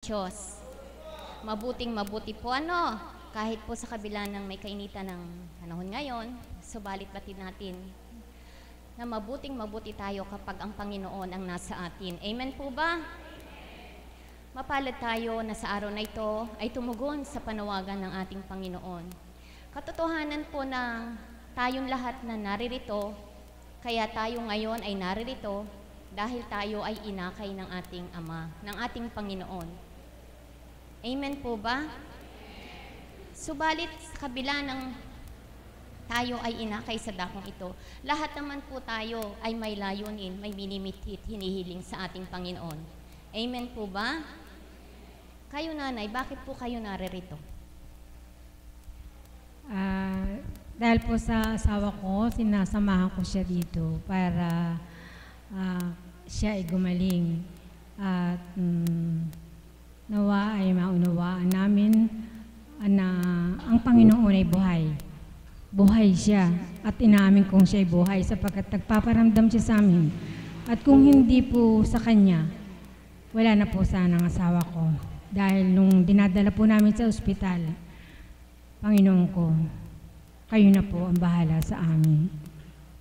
Diyos. Mabuting-mabuti po kahit po sa kabila ng may kainitan ng panahon ngayon, subalit batid natin na mabuting-mabuti tayo kapag ang Panginoon ang nasa atin. Amen po ba? Mapalad tayo na sa araw na ito ay tumugon sa panawagan ng ating Panginoon. Katotohanan po na tayong lahat na naririto, kaya tayo ngayon ay naririto dahil tayo ay inakay ng ating Ama, ng ating Panginoon. Amen po ba? Subalit sa kabila ng tayo ay inakay sa dakong ito, lahat naman po tayo ay may layunin, may minimitit, hinihiling sa ating Panginoon. Amen po ba? Kayo nanay, bakit po kayo naririto? Dahil po sa asawa ko, sinasamahan ko siya dito para siya ay gumaling at nawa ay maunawaan namin na ang Panginoon ay buhay. Buhay siya at inaamin kong siya ay buhay sapagkat nagpaparamdam siya sa amin. At kung hindi po sa kanya, wala na po sana ang asawa ko. Dahil nung dinadala po namin sa ospital, Panginoon ko, kayo na po ang bahala sa amin.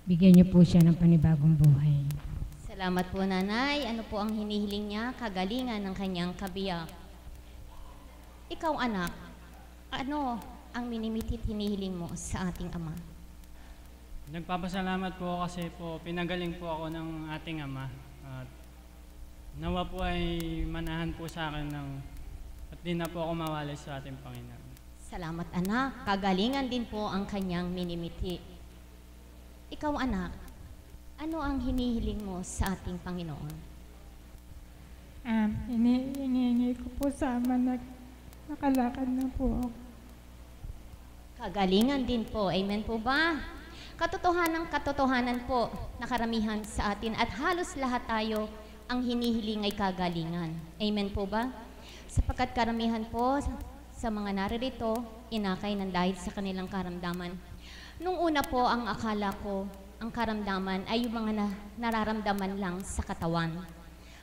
Bigyan niyo po siya ng panibagong buhay. Salamat po, nanay. Ano po ang hinihiling niya? Kagalingan ng kanyang kabiyak. Ikaw, anak, ano ang minimitit hinihiling mo sa ating Ama? Nagpapasalamat po kasi po pinagaling po ako ng ating Ama. At nawa po ay manahan po sa akin at di na po ako mawalis sa ating Panginoon. Salamat, anak. Kagalingan din po ang kanyang minimiti. Ikaw, anak, ano ang hinihiling mo sa ating Panginoon? Hinihingi ko po sa Ama na nakalakad na po ako. Kagalingan din po. Amen po ba? Katotohanan po na karamihan sa atin at halos lahat tayo ang hinihiling ay kagalingan. Amen po ba? Sapagkat karamihan po sa mga naririto, inakay ng dahil sa kanilang karamdaman. Nung una po, ang akala ko, ang karamdaman ay yung mga nararamdaman lang sa katawan.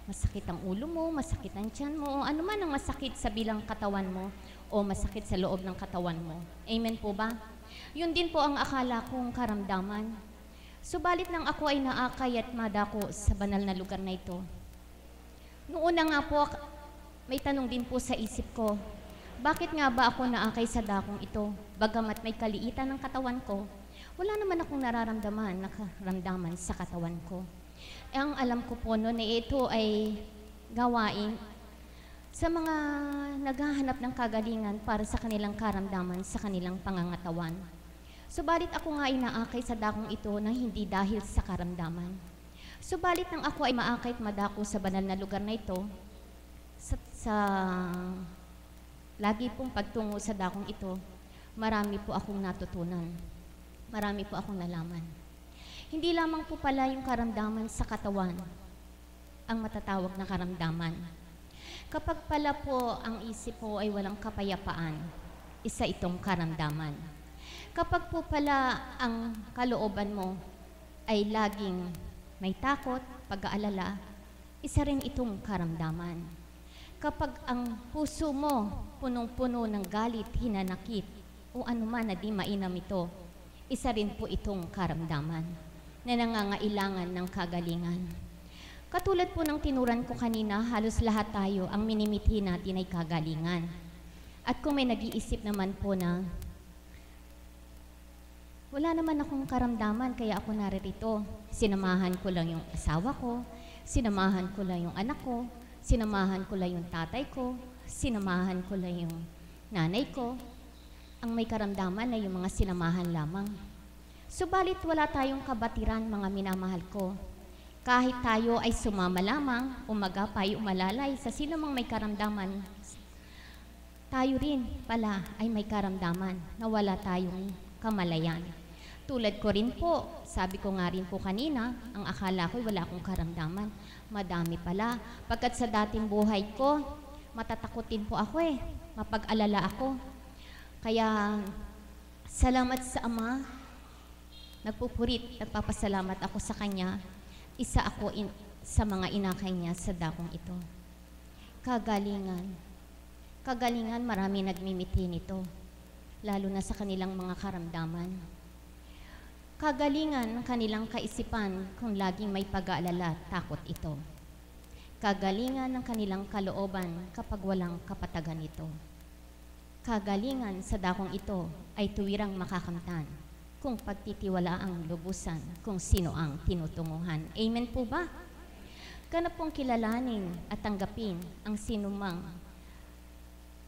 Masakit ang ulo mo, masakit ang tiyan mo, ano man ang masakit sa bilang katawan mo o masakit sa loob ng katawan mo. Amen po ba? Yun din po ang akala kong karamdaman. Subalit nang ako ay naakay at madako sa banal na lugar na ito. Noong una nga po, may tanong din po sa isip ko, bakit nga ba ako naakay sa dakong ito? Bagamat may kaliitan ng katawan ko, wala naman akong nakaramdaman sa katawan ko. Ang alam ko po noon ito ay gawain sa mga naghahanap ng kagalingan para sa kanilang karamdaman sa kanilang pangangatawan. Subalit ako nga ay naakay sa dakong ito na hindi dahil sa karamdaman. Subalit nang ako ay maakay at madako sa banal na lugar na ito, sa lagi pong pagtungo sa dakong ito, marami po akong natutunan. Marami po akong nalaman. Hindi lamang po pala yung karamdaman sa katawan ang matatawag na karamdaman. Kapag pala po ang isip po ay walang kapayapaan, isa itong karamdaman. Kapag po pala ang kalooban mo ay laging may takot, pag-aalala, isa rin itong karamdaman. Kapag ang puso mo punong-puno ng galit, hinanakit, o anuman na di mainam ito, isa rin po itong karamdaman na nangangailangan ng kagalingan. Katulad po ng tinuran ko kanina, halos lahat tayo ang minimithi natin ay kagalingan. At kung may nag-iisip naman po na, wala naman akong karamdaman kaya ako naririto, sinamahan ko lang yung asawa ko, sinamahan ko lang yung anak ko, sinamahan ko lang yung tatay ko, sinamahan ko lang yung nanay ko. Ang may karamdaman ay yung mga sinamahan lamang. Subalit wala tayong kabatiran, mga minamahal ko. Kahit tayo ay sumama lamang, umagapay, umalalay sa sinumang may karamdaman, tayo rin pala ay may karamdaman na wala tayong kamalayan. Tulad ko rin po, sabi ko nga rin po kanina, ang akala ko wala akong karamdaman. Madami pala. Pagkat sa dating buhay ko, matatakutin po ako mapag-alala ako. Kaya, salamat sa Ama, nagpapasalamat ako sa Kanya, isa ako sa mga inakay niya sa dakong ito. Kagalingan, Kagalingan, marami nagmimiti nito, lalo na sa kanilang mga karamdaman. Kagalingan ng kanilang kaisipan kung laging may pag-aalala, takot ito. Kagalingan ng kanilang kalooban kapag walang kapatagan ito. Kagalingan sa dakong ito ay tuwirang makakamtan kung pagtitiwala ang lubusan kung sino ang tinutunguhan. Amen po ba? Ganap pong kilalanin at tanggapin ang sinumang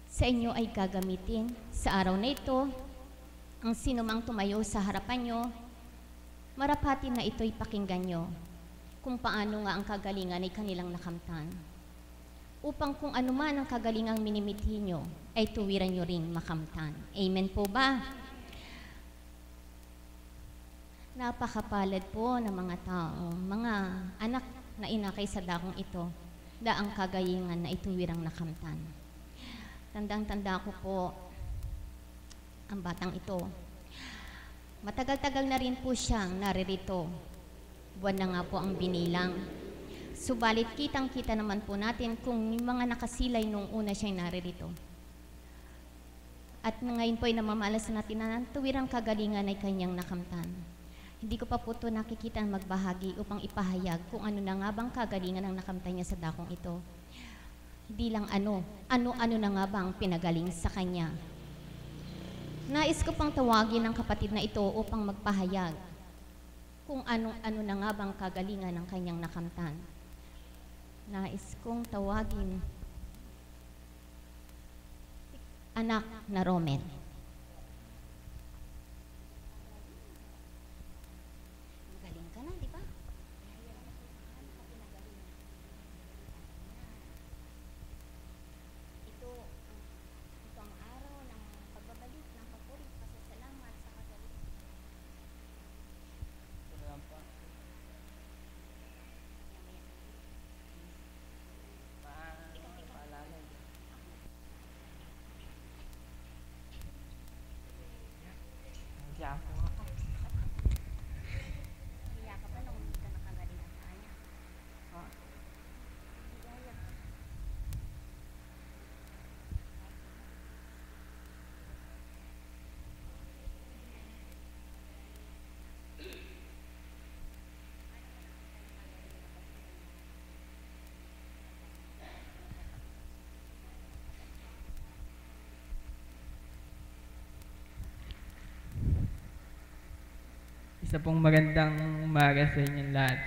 sa inyo ay gagamitin sa araw na ito. Ang sinumang tumayo sa harapan nyo, marapatin na ito'y pakinggan nyo kung paano nga ang kagalingan ay kanilang nakamtan. Upang kung anuman ang kagalingang minimithi nyo, ay tuwiran nyo ring makamtan. Amen po ba? Napakapalad po ng mga tao, mga anak na inakay sa dakong ito, na ang kagalingan na ituwirang nakamtan. Tandang-tanda ko po ang batang ito. Matagal-tagal na rin po siyang naririto. Buwan na nga po ang binilang. Subalit kitang-kita naman po natin kung yung mga nakasilay nung una siyang naririto. At ngayon po ay namamalas natin na tuwirang kagalingan ay kanyang nakamtan. Hindi ko pa po ito nakikita magbahagi upang ipahayag kung ano na nga bang kagalingan ang nakamtan niya sa dakong ito. Hindi lang ano-ano na nga bang pinagaling sa kanya. Nais ko pang tawagin ang kapatid na ito upang magpahayag kung ano na nga bang kagalingan ng kanyang nakamtan. Nais kong tawagin anak na Romel. Magaling ka na, di ba? Ito ang araw ng pagbabalik ng papuri, pasasalamat sa kagalingan. Hiya ka ba nung hindi ka nakagaling sa kanya? Isa pong magandang umaga sa inyong lahat.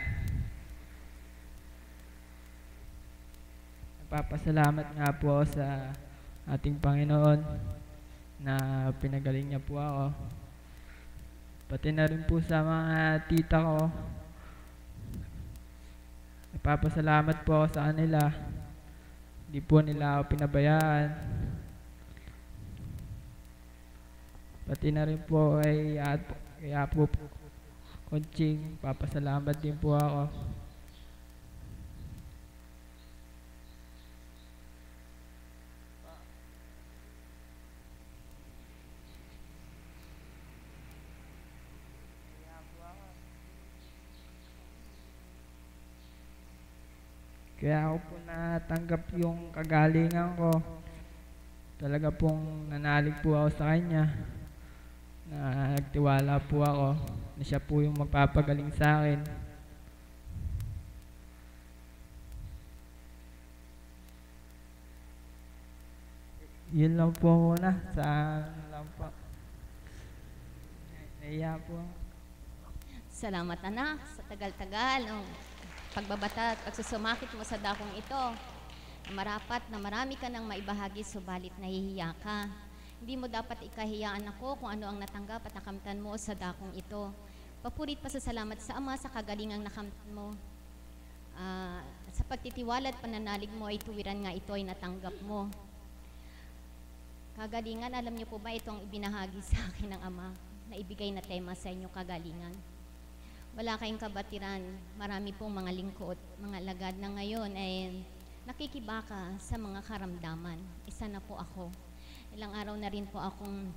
Nagpapasalamat nga po ako sa ating Panginoon na pinagaling niya po ako. Pati na rin po sa mga tita ko. Nagpapasalamat po ako sa kanila. Hindi po nila ako pinabayaan. Pati na rin po ay kaya po Konching, papasalamat din po ako. Kaya ako po natanggap yung kagalingan ko. Talaga pong nanalig po ako sa kanya. Na nagtiwala po ako na siya po yung magpapagaling sa akin. Yun lang po muna. Lang po. Naiya po. Salamat anak sa tagal-tagal ng pagbabata at pagsusumakit mo sa dakong ito. Marapat na marami ka nang maibahagi, subalit nahihiya ka. Hindi mo dapat ikahiyaan ako kung ano ang natanggap at nakamtan mo sa dakong ito. Papurit pasasalamat sa Ama sa kagalingang nakamtan mo. Sa pagtitiwala at pananalig mo ay tuwiran nga ito ay natanggap mo. Kagalingan, alam niyo po ba itong ibinahagi sa akin ng Ama na ibigay na tema sa inyo, kagalingan. Wala kayong kabatiran, marami pong mga lingkod, mga lagad na ngayon ay nakikibaka sa mga karamdaman. Isa na po ako. Ilang araw na rin po akong,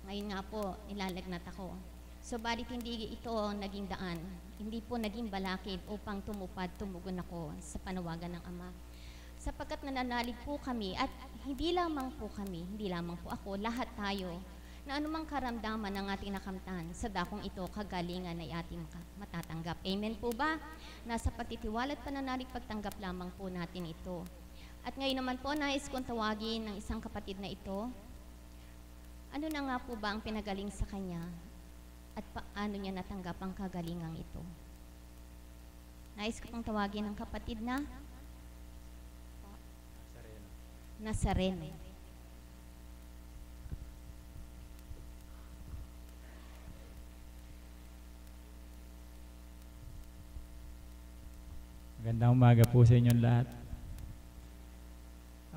ngayon nga po, nilalagnat ako. Subalit hindi ito naging daan, hindi po naging balakid upang tumugon ako sa panawagan ng Ama. Sapagkat nananalig po kami at hindi lamang po kami, hindi lamang po ako, lahat tayo, na anumang karamdaman ng ating nakamtan, sa dakong ito, kagalingan ay ating matatanggap. Amen po ba? Nasa pagtitiwala at pananalig pagtanggap lamang po natin ito. At ngayon naman po, nais kong tawagin ng isang kapatid na ito. Ano na nga po ba ang pinagaling sa kanya at paano niya natanggap ang kagalingang ito? Nais ko pong tawagin ng kapatid na Nazareno. Magandang umaga po sa inyong lahat.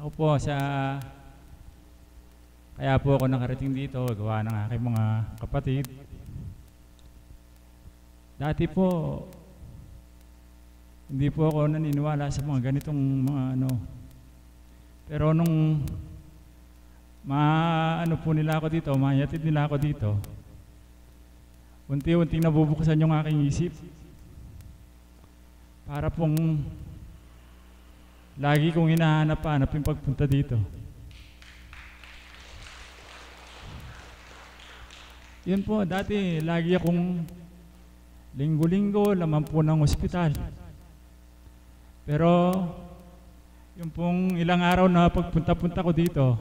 Ako po kaya po ako nakarating dito, gawa ng aking mga kapatid. Dati po, hindi po ako naniniwala sa mga ganitong mga Pero nung po nila ako dito, mahayatid nila ako dito, unti-unting nabubuksan yung aking isip. Para pong lagi kong hinahanap-hanap yung pagpunta dito. Yun po, dati lagi akong linggo-linggo laman po ng ospital. Pero yung pong ilang araw na pagpunta-punta ko dito,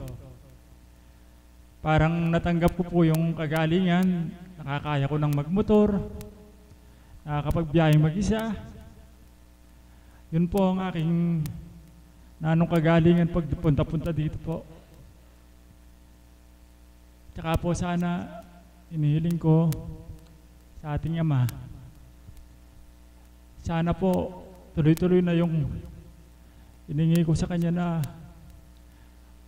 parang natanggap ko po yung kagalingan, nakakaya ko ng magmotor, nakakapagbiyahe mag-isa. Yun po ang aking nanong kagalingan pag punta-punta dito po. Tsaka po sana inihiling ko sa ating Ama, sana po tuloy-tuloy na yung hiningi ko sa Kanya na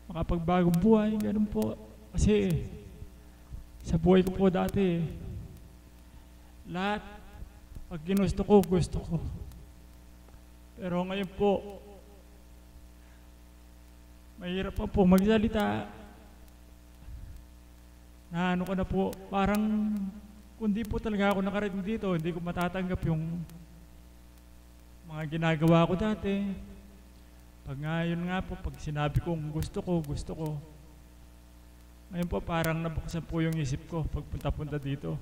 makapagbagong buhay, ganun po. Kasi sa buhay ko po dati, lahat pag ginusto ko, gusto ko. Pero ngayon po, mahirap pa po magsalita. Na ko na po, parang kung di po talaga ako nakarating dito, hindi ko matatanggap yung mga ginagawa ko dati. Pag ngayon nga po, pag sinabi kong gusto ko. Ngayon po, parang nabuksan po yung isip ko pagpunta-punta dito.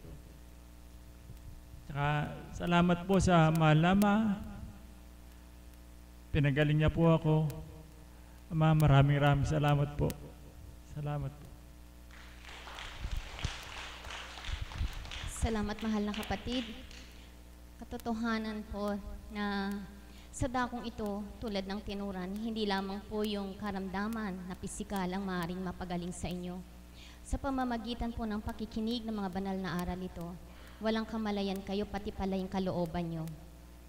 Tsaka, salamat po sa mahal na Ama. Pinagaling niya po ako. Ama, maraming salamat po. Salamat po. Salamat, mahal na kapatid. Katotohanan po na sa dakong ito, tulad ng tinuran, hindi lamang po yung karamdaman na pisikal ang maaaring mapagaling sa inyo. Sa pamamagitan po ng pakikinig ng mga banal na aral ito, walang kamalayan kayo, pati pala yung kalooban nyo.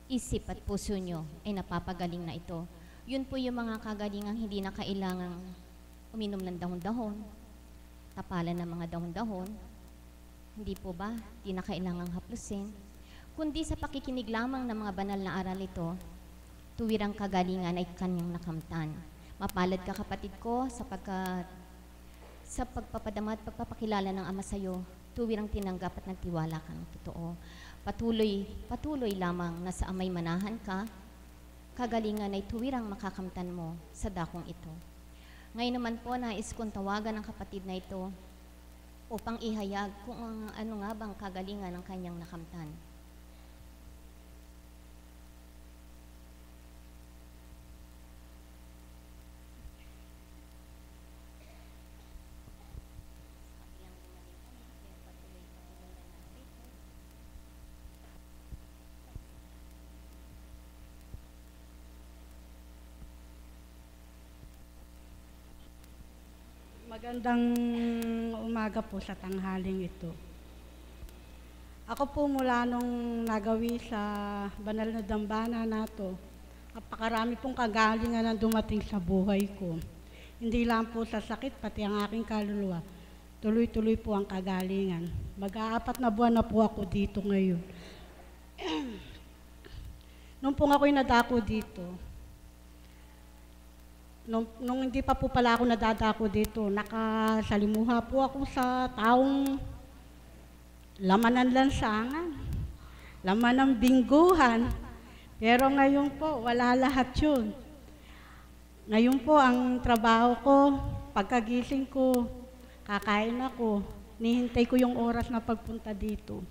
Isip at puso nyo ay napapagaling na ito. Yun po yung mga kagalingang hindi na kailangang uminom ng dahon-dahon, tapalan ng mga dahon-dahon, hindi po ba? Hindi na kailangang haplusin. Kundi sa pakikinig lamang ng mga banal na aral ito, tuwirang kagalingan ay kanyang nakamtan. Mapalad ka, kapatid ko, sapagkat sa pagpapadama at pagpapakilala ng Ama sa iyo, tuwirang tinanggap at nagtiwala ka ng totoo. Patuloy lamang na sa Amay manahan ka, kagalingan ay tuwirang makakamtan mo sa dakong ito. Ngayon naman po, nais kong tawagan ng kapatid na ito upang ihayag kung ano nga bang kagalingan ng kanyang nakamtan. Magandang umaga po sa tanghaling ito. Ako po mula nung nagawi sa banal na dambana nato, napakarami pong kagalingan na dumating sa buhay ko. Hindi lang po sa sakit, pati ang aking kaluluwa. Tuloy-tuloy po ang kagalingan. Mag-aapat na buwan na po ako dito ngayon. Nung po ako'y nadako dito, Nung hindi pa po pala ako nadadako dito, nakasalimuha po ako sa taong laman ng lansangan, laman ng bingguhan. Pero ngayon po, wala lahat yun. Ngayon po, ang trabaho ko, pagkagising ko, kakain ako, nihintay ko yung oras na pagpunta dito.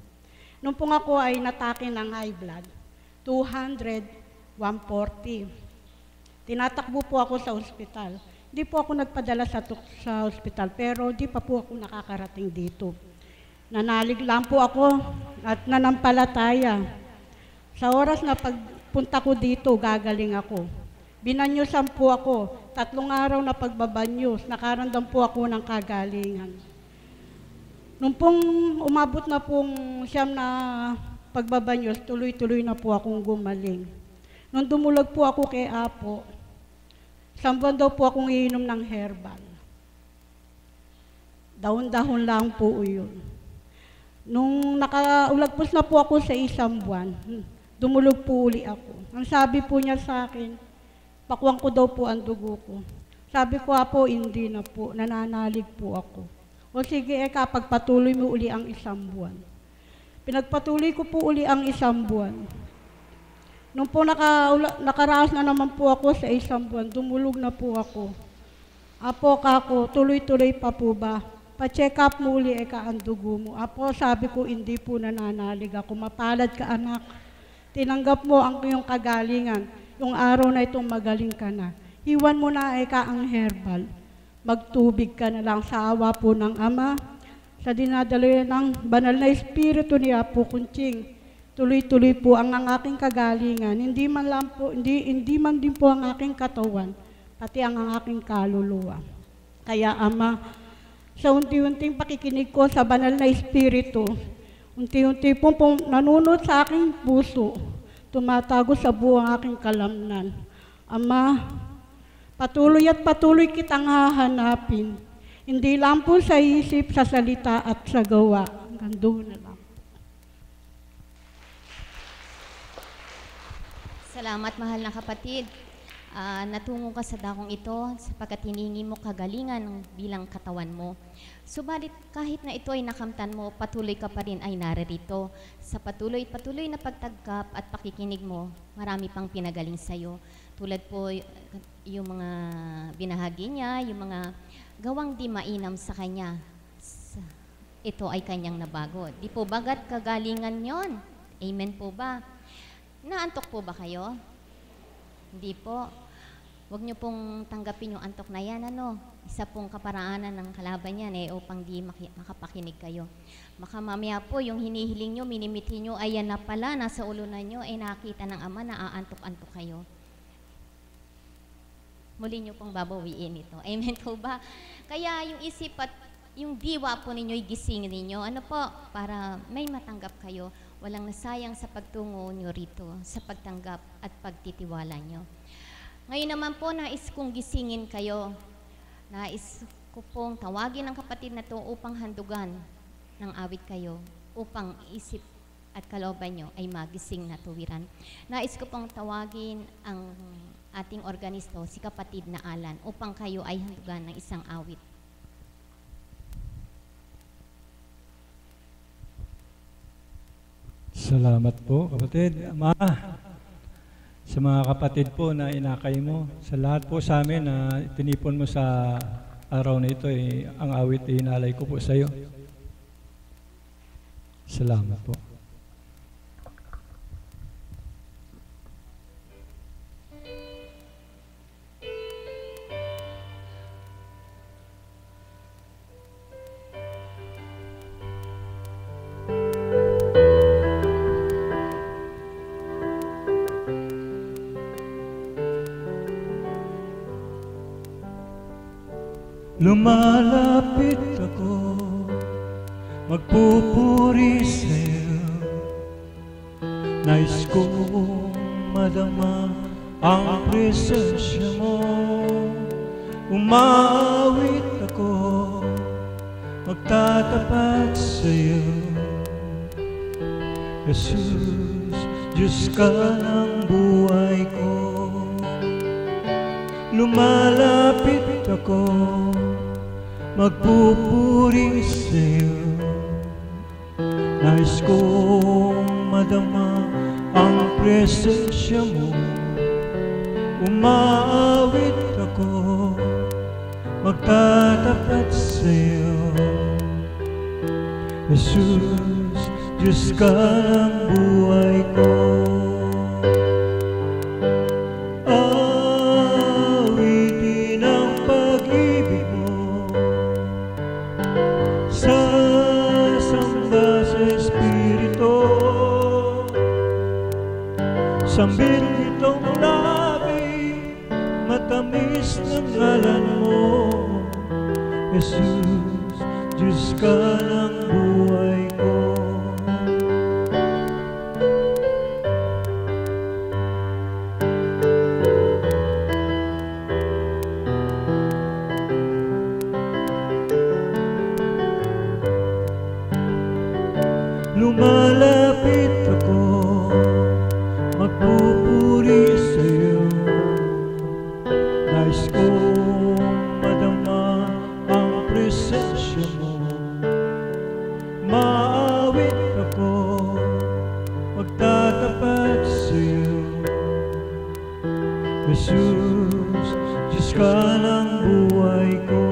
Nung po ako ay natake ng high blood, 200, 140. Tinatakbo po ako sa ospital. Hindi po ako nagpadala sa ospital, pero di pa po ako nakakarating dito. Nanalig lang po ako at nanampalataya. Sa oras na pagpunta ko dito, gagaling ako. Binanyusan po ako. 3 araw na pagbabanyos, nakaramdam po ako ng kagalingan. Nung pong umabot na pong 9 na pagbabanyos, tuloy-tuloy na po akong gumaling. Nung dumulag po ako kay Apo, 1 buwan daw po akong iinom ng herbal. Dahon-dahon lang po yun. Nung nakaulagpos na po ako sa 1 buwan, dumulog po uli ako. Ang sabi po niya sa akin, pakuwang ko daw po ang dugo ko. Sabi ko po, hindi na po, nananalig po ako. O sige, pagpatuloy mo uli ang 1 buwan. Pinagpatuloy ko po uli ang 1 buwan. Nung po nakaraas na naman po ako sa 1 buwan, dumulog na po ako. Apo kako, tuloy-tuloy pa po ba? Pa-check up mo uli ang dugo mo. Apo, sabi ko, hindi po nananalig ako. Mapalad ka anak. Tinanggap mo ang iyong kagalingan. Yung araw na itong magaling ka na. Iwan mo na ang herbal. Magtubig ka na lang sa awa po ng Ama. Sa dinadala ng banal na Espiritu ni Apo Kunching. Tuloy-tuloy po ang aking kagalingan. Hindi man din po ang aking katawan, pati ang aking kaluluwa. Kaya Ama, sa unti-unting pakikinig ko sa banal na Espiritu, unti-unti po nanunod sa aking puso, tumatago sa buong aking kalamnan. Ama, patuloy kitang hahanapin. Hindi lang po sa isip, sa salita at sa gawa. Hanggang doon na lang. Salamat, mahal na kapatid. Natungo ka sa dakong ito sapagkat hiningi mo kagalingan bilang katawan mo. Subalit kahit na ito ay nakamtan mo, patuloy ka pa rin ay naririto. Sa patuloy na pagtagkap at pakikinig mo, marami pang pinagaling sa'yo. Tulad po yung mga binahagi niya, yung mga gawang di mainam sa kanya. Ito ay kanyang nabago. Di po bagat kagalingan yon? Amen po ba? Naantok po ba kayo? Hindi po. Huwag niyo pong tanggapin yung antok na yan, Isa pong kaparaanan ng kalaban yan, upang di makapakinig kayo. Baka mamaya po, yung hinihiling nyo, minimithi nyo, ayan na pala, nasa ulunan nyo, nakita ng Ama na aantok-antok kayo. Muli nyo pong babawiin ito. Amen po ba? Kaya yung isip at yung diwa po ninyo, gisingin ninyo, para may matanggap kayo. Walang nasayang sa pagtungo nyo rito, sa pagtanggap at pagtitiwala nyo. Ngayon naman po, nais kong gisingin kayo. Nais ko pong tawagin ang kapatid na to upang handugan ng awit kayo, upang isip at kalooban nyo ay magising na tuwiran. Nais ko pong tawagin ang ating organisto, si kapatid na Alan, upang kayo ay handugan ng isang awit. Salamat po, kapatid. Ama, sa mga kapatid po na inakay mo, sa lahat po sa amin na tinipon mo sa araw na ito, ang awit inalay ko po sa iyo. Salamat po. Lumalapit ako, magpupuri sa'yo. Nais kong madama ang presensya mo. Umawit ako, magtatapat sa'yo. Jesus, Diyos ka ng buhay ko. Lumalapit ako, magpupuri sa'yo. Nais kong madama ang presensya mo. Umawit ako, ako magtatapat sa'yo. Jesus, Diyos ka ng buhay ko. Awitin ang pag-ibig mo, sasamba sa Espiritu. Sambit itong labi, matamis ng ngalan mo. Jesus, Diyos ka ng buhay ko. Lumalapit ako, magpupuri sa'yo. Nais kong madama ang presensya mo. Maawit ako, magtatapat sa'yo. Jesus, Diyos ka ng buhay ko.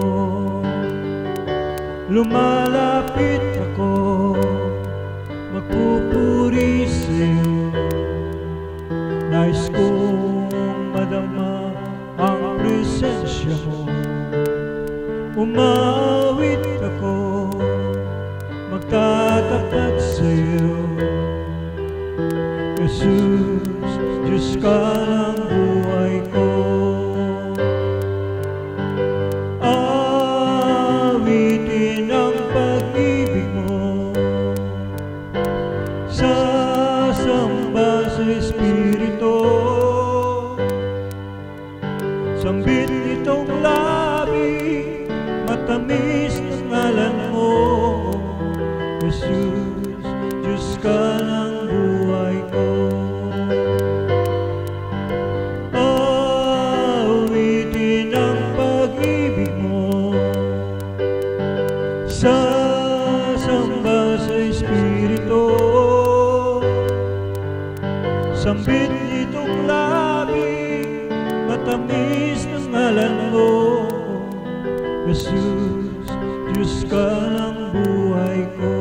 Lumalapit ako, magpupuri sa'yo. Nais kong madama ang presensya mo. Umawit ako, magtatapat sa'yo. Jesus, Diyos ka ng buhay ko. Awitin ang pag-ibig mo, sasamba sa Espiritu. Sambit itong labi, matamis ng ngalan mo. Jesus, Diyos ka ng buhay ko. Awitin ang pag-ibig mo, sasamba sa Espiritu. Sambit itong labi, matamis ng ngalan mo. Jesus, Diyos ka ng buhay ko.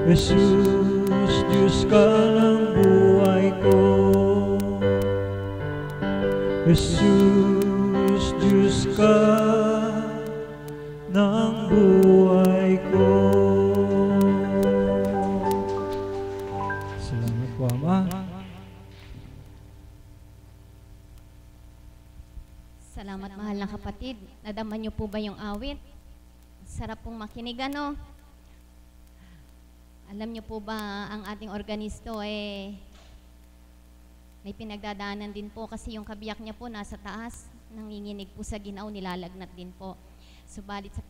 Jesus, Diyos ka ng buhay ko. Jesus, Diyos ka ng buhay ko. Salamat po, Ama. Salamat, mahal na kapatid. Nadama niyo po ba yung awit? Sarap pong makinig, ano? Alam niyo po ba, ang ating organisto may pinagdadaanan din po kasi yung kabiyak niya po nasa taas, nanginginig po sa ginaw, nilalagnat din po. Subalit sa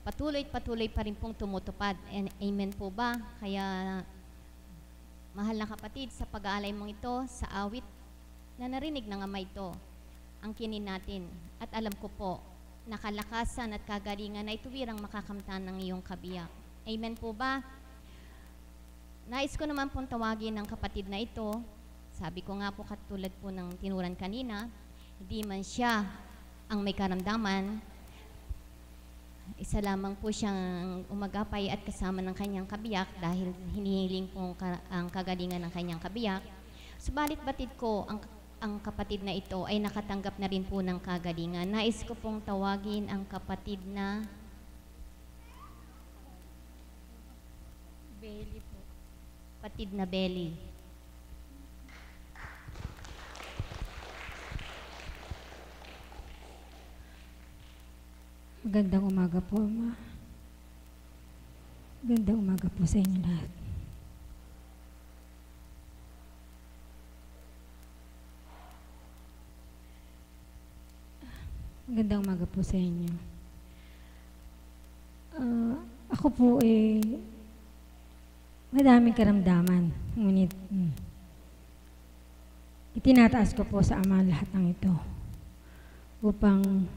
patuloy pa rin pong tumutupad. And amen po ba? Kaya, mahal na kapatid, sa pag-aalay mong ito, sa awit na narinig ng Ama ito, ang kinin natin. At alam ko po, nakalakasan at kagalingan na ituwirang makakamtan ng iyong kabiyak. Amen po ba? Nais ko naman pong tawagin ng kapatid na ito. Sabi ko nga po, katulad po ng tinuran kanina, hindi man siya ang may karamdaman, isa lamang po siyang umagapay at kasama ng kanyang kabiyak dahil hinihiling po ang kagalingan ng kanyang kabiyak. Subalit batid ko, ang kapatid na ito ay nakatanggap na rin po ng kagalingan. Nais ko pong tawagin ang kapatid na Belly po. Kapatid na Belly. Magandang umaga po, Ama. Magandang umaga po sa inyo lahat. Magandang umaga po sa inyo. Ako po madaming karamdaman. Ngunit itinataas ko po sa Ama lahat ng ito upang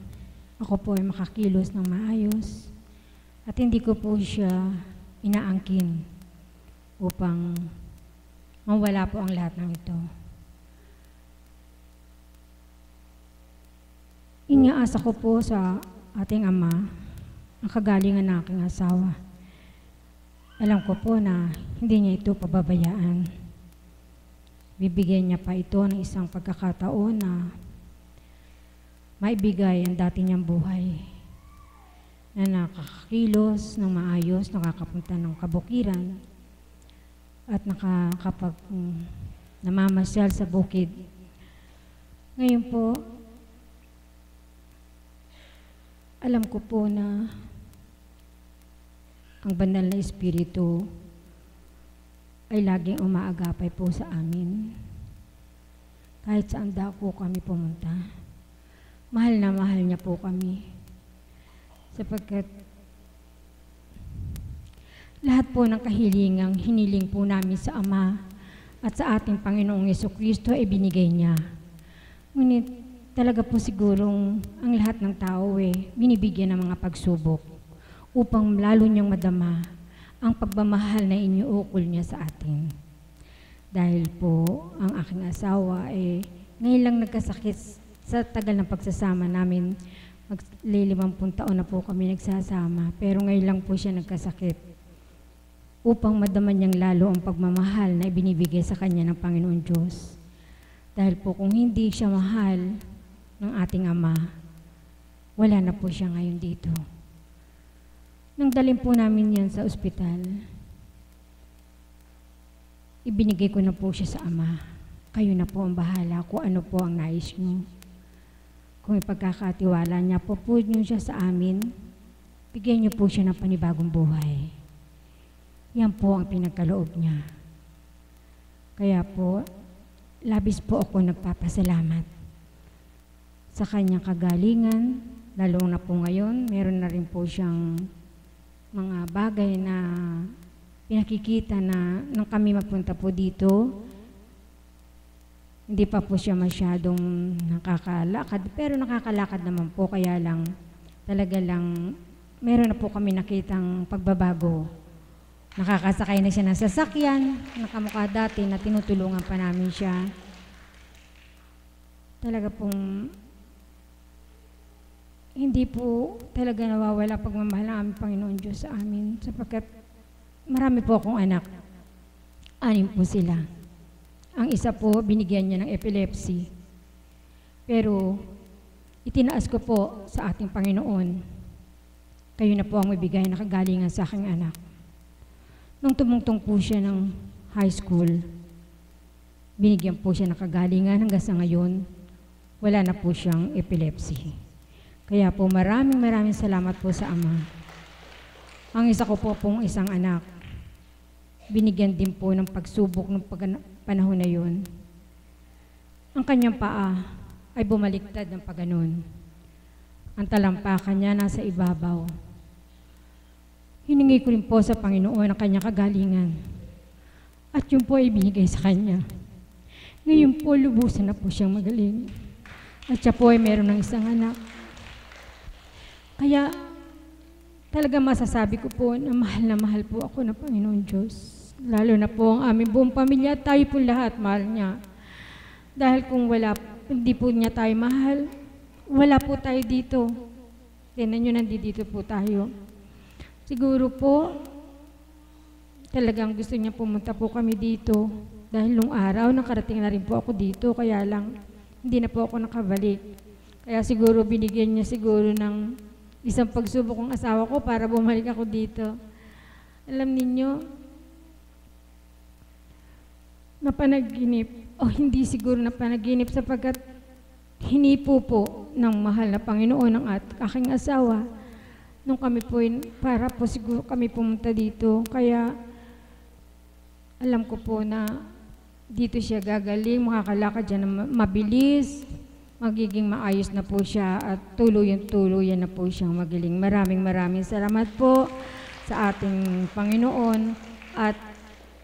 ako po ay makakilos ng maayos at hindi ko po siya inaangkin upang mawala po ang lahat ng ito. iniaasa ko po sa ating Ama ang kagalingan ng aking asawa. Alam ko po na hindi niya ito pababayaan. Bibigyan niya pa ito ng isang pagkakataon na maibigay ang dati niyang buhay na nakakakilos ng maayos, nakakapunta ng kabukiran at namamasyal sa bukid. Ngayon po, alam ko po na ang banal na Espiritu ay laging umaagapay po sa amin. Kahit saan daw po kami pumunta, mahal na mahal niya po kami. Sapagkat lahat po ng kahilingang hiniling po namin sa Ama at sa ating Panginoong Jesucristo ay binigay niya. Ngunit talaga po sigurong ang lahat ng tao binibigyan ng mga pagsubok upang lalo niyang madama ang pagmamahal na iniuukol niya sa atin. Dahil po ang aking asawa ngayon lang nagkasakit sa tagal ng pagsasama namin. Mag-50 taon na po kami nagsasama, pero ngayon lang po siya nagkasakit upang madaman niyang lalo ang pagmamahal na ibinibigay sa kanya ng Panginoon Diyos. Dahil po kung hindi siya mahal ng ating Ama, wala na po siya ngayon dito. Nang dalhin po namin yan sa ospital, ibinigay ko na po siya sa Ama. Kayo na po ang bahala kung ano po ang nais niyo. Kung ipagkakatiwala niya po niyo siya sa amin, bigyan niyo po siya ng panibagong buhay. Yan po ang pinagkaloob niya. Kaya po, labis po ako nagpapasalamat sa kanyang kagalingan, lalo na po ngayon, meron na rin po siyang mga bagay na pinakikita na nang kami magpunta po dito, hindi pa po siya masyadong nakakalakad, pero nakakalakad naman po, kaya lang talaga lang meron na po kami nakitang pagbabago. Nakakasakay na siya ng sasakyan, nakamukha dati na tinutulungan pa namin siya. Talaga pong hindi po talaga nawawala pagmamahal ng aming Panginoon Diyos sa amin, sapagkat marami po akong anak. 6 po sila. Ang isa po, binigyan niya ng epilepsy. Pero itinaas ko po sa ating Panginoon, kayo na po ang mabigay na kagalingan sa aking anak. Nung tumungtong po siya ng high school, binigyan po siya ng kagalingan hanggang sa ngayon, wala na po siyang epilepsy. Kaya po maraming salamat po sa Ama. Ang isa ko po pong isang anak, binigyan din po ng pagsubok ng panahon na yun. Ang kanyang paa ay bumaliktad ng paganon. Ang talampakan niya nasa ibabaw. Hiningi ko rin po sa Panginoon ang kanyang kagalingan. At yun po ay binigay sa kanya. Ngayon po, lubusan na po siyang magaling. At siya po ay meron ng isang anak. Kaya talaga masasabi ko po na mahal po ako ng Panginoon Diyos. Lalo na po ang aming buong pamilya, tayo po lahat mahal niya. Dahil kung hindi po niya tayo mahal, wala po tayo dito. Tignan nyo, nandito po tayo. Siguro po, talagang gusto niya pumunta po kami dito. Dahil nung araw, nakarating na rin po ako dito, kaya lang hindi na po ako nakabalik. Kaya siguro binigyan niya siguro ng isang pagsubok ng asawa ko para bumalik ako dito. Alam ninyo, napanaginip, o hindi siguro napanaginip sapagkat hinipo po ng mahal na Panginoon ng aking asawa nung kami po para po siguro kami pumunta dito. Kaya alam ko po na dito siya gagaling, makakalakad siya na mabilis, magiging maayos na po siya at tuluyan na po siyang magaling. Maraming salamat po sa ating Panginoon at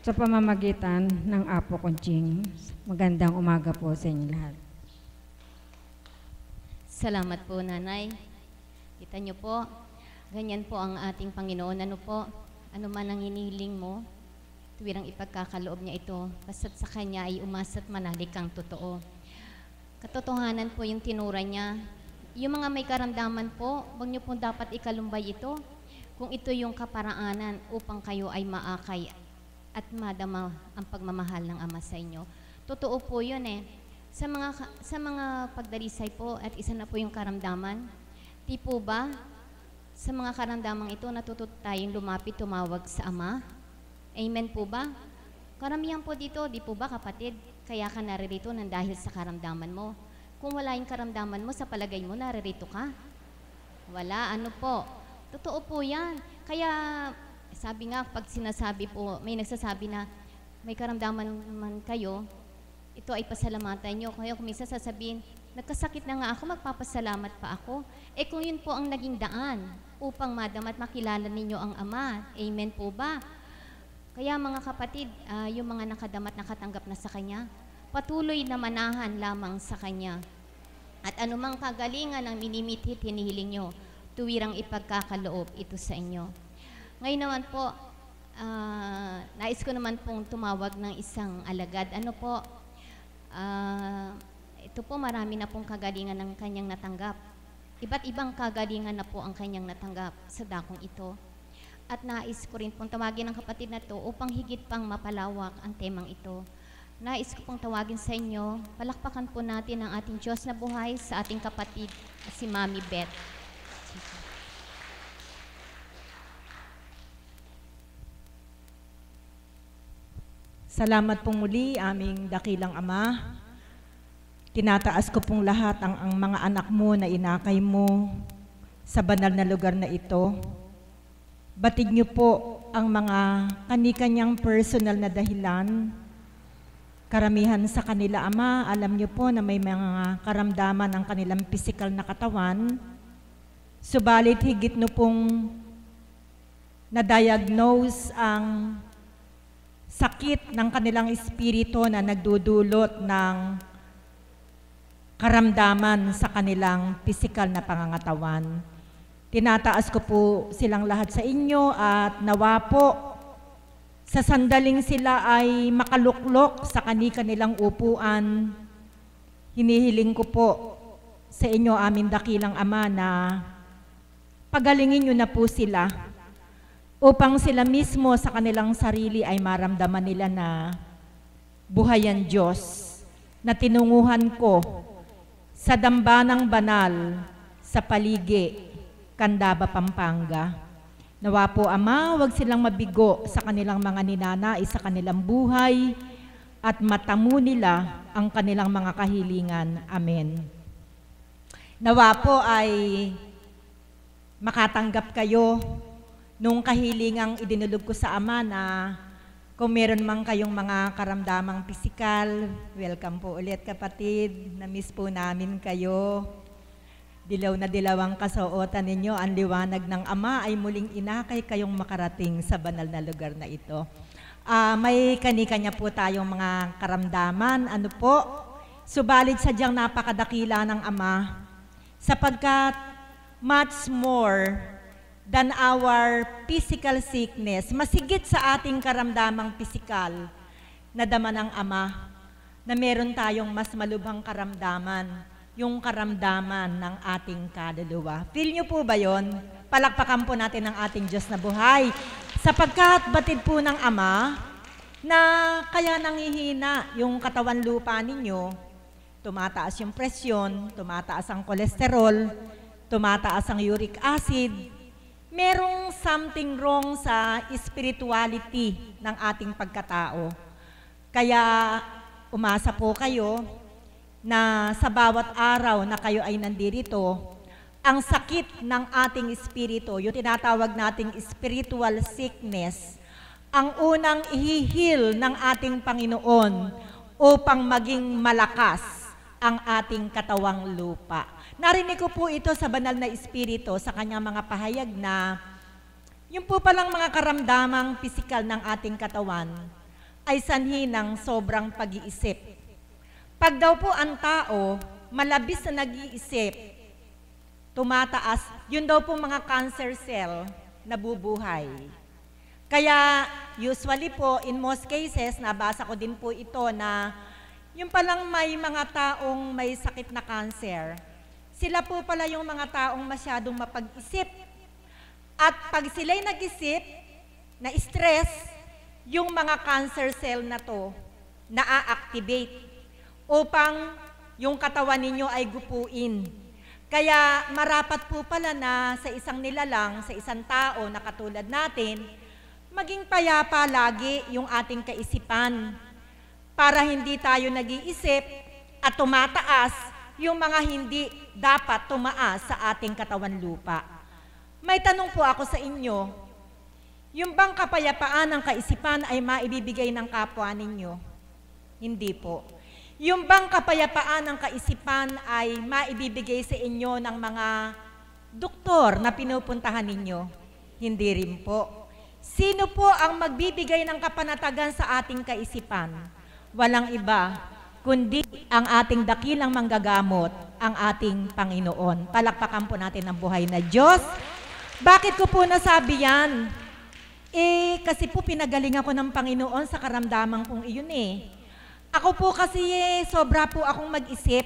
sa pamamagitan ng Apo Conching. Magandang umaga po sa inyo lahat. Salamat po, Nanay. Kita niyo po, ganyan po ang ating Panginoon. Ano man ang hinihiling mo, tuwirang ipagkakaloob niya ito, basta't sa Kanya ay umasa't manalig kang totoo. Katotohanan po yung tinura niya Yung mga may karamdaman po, huwag niyo po dapat ikalumbay ito kung ito yung kaparaanan upang kayo ay maakay at madama ang pagmamahal ng Ama sa inyo. Totoo po yun eh. Sa mga pagdalisay po at isa na po yung karamdaman, di po ba sa mga karamdamang ito natututo tayong lumapit, tumawag sa Ama? Amen po ba? Karamihan po dito, di po ba kapatid, kaya ka naririto nang dahil sa karamdaman mo. Kung wala yung karamdaman mo, sa palagay mo, naririto ka? Wala, ano po. Totoo po yan. Kaya, sabi nga, pag sinasabi po, may nagsasabi na may karamdaman man kayo, ito ay pasalamatan nyo. Kaya kung minsan sasabihin, nagkasakit na nga ako, magpapasalamat pa ako. Eh kung yun po ang naging daan upang madama at makilala ninyo ang Ama, amen po ba? Kaya mga kapatid, yung mga nakadamat, nakatanggap na sa Kanya, patuloy na manahan lamang sa Kanya. At anumang kagalingan ang minimithit, hinihiling nyo, tuwirang ipagkakaloob ito sa inyo. Ngayon naman po, nais ko naman pong tumawag ng isang alagad. Ano po, ito po marami na pong kagalingan ng kanyang natanggap. Iba't ibang kagalingan na po ang kanyang natanggap sa dakong ito. At nais ko rin pong tawagin ng kapatid na to upang higit pang mapalawak ang temang ito. Nais ko pong tawagin sa inyo, palakpakan po natin ang ating Diyos na buhay sa ating kapatid, si Mami Beth. Salamat pong muli, aming dakilang Ama. Tinataas ko pong lahat ang mga anak mo na inakay mo sa banal na lugar na ito. Batid niyo po ang mga kani-kanyang personal na dahilan. Karamihan sa kanila, Ama, alam niyo po na may mga karamdaman ang kanilang pisikal na katawan. Subalit higit no pong na-diagnose ang sakit ng kanilang espiritu na nagdudulot ng karamdaman sa kanilang pisikal na pangangatawan. Tinataas ko po silang lahat sa inyo at nawa po sa sandaling sila ay makaluklok sa kanilang upuan. Hinihiling ko po sa inyo, aming dakilang Ama, na pagalingin nyo na po sila upang sila mismo sa kanilang sarili ay maramdaman nila na buhay ang Diyos na tinunguhan ko sa dambanang banal sa Paligi, Candaba, Pampanga. Nawa po, Ama, huwag silang mabigo sa kanilang mga ninanais sa kanilang buhay at matamu nila ang kanilang mga kahilingan. Amen. Nawa po ay makatanggap kayo nung kahilingang idinulog ko sa Ama na kung meron man kayong mga karamdamang pisikal, welcome po ulit kapatid, na-miss po namin kayo. Dilaw na dilaw ang kasuotan ninyo, ang liwanag ng Ama ay muling inakay kayong makarating sa banal na lugar na ito. May kani-kanya po tayong mga karamdaman, ano po, subalit sadyang napakadakila ng Ama, sapagkat much more than our physical sickness, masigit sa ating karamdamang pisikal, na dama ng Ama, na meron tayong mas malubhang karamdaman, yung karamdaman ng ating kaluluwa. Feel nyo po ba yon? Palakpakan po natin ang ating Diyos na buhay, sapagkat batid po ng Ama, na kaya nangihina yung katawan lupa ninyo, tumataas yung presyon, tumataas ang kolesterol, tumataas ang uric acid, merong something wrong sa spirituality ng ating pagkatao. Kaya umasa po kayo na sa bawat araw na kayo ay nandirito, ang sakit ng ating espiritu, yung tinatawag nating spiritual sickness, ang unang ihihil ng ating Panginoon upang maging malakas ang ating katawang lupa. Narinig ko po ito sa banal na espiritu sa kanyang mga pahayag na yung po palang mga karamdamang pisikal ng ating katawan ay sanhi ng sobrang pag-iisip. Pag daw po ang tao malabis na nag-iisip, tumataas, yun daw po mga cancer cell nabubuhay. Kaya usually po, in most cases, nabasa ko din po ito na yung palang may mga taong may sakit na cancer, sila po pala yung mga taong masyadong mapag-isip. At pag sila'y nag-isip, na-stress, yung mga cancer cell na to, na-activate upang yung katawan ninyo ay gupuin. Kaya marapat po pala na sa isang nilalang, sa isang tao na katulad natin, maging payapa lagi yung ating kaisipan para hindi tayo nag-iisip at tumataas yung mga hindi dapat tumaas sa ating katawan lupa. May tanong po ako sa inyo, yung bang kapayapaan ng kaisipan ay maibibigay ng kapwa ninyo? Hindi po. Yung bang kapayapaan ng kaisipan ay maibibigay sa inyo ng mga doktor na pinupuntahan ninyo? Hindi rin po. Sino po ang magbibigay ng kapanatagan sa ating kaisipan? Walang iba, kundi ang ating dakilang manggagamot, ang ating Panginoon. Palakpakan po natin ang buhay na Diyos. Bakit ko po nasabi yan? Kasi po pinagaling ako ng Panginoon sa karamdaman kong iyon Ako po kasi sobra po akong mag-isip.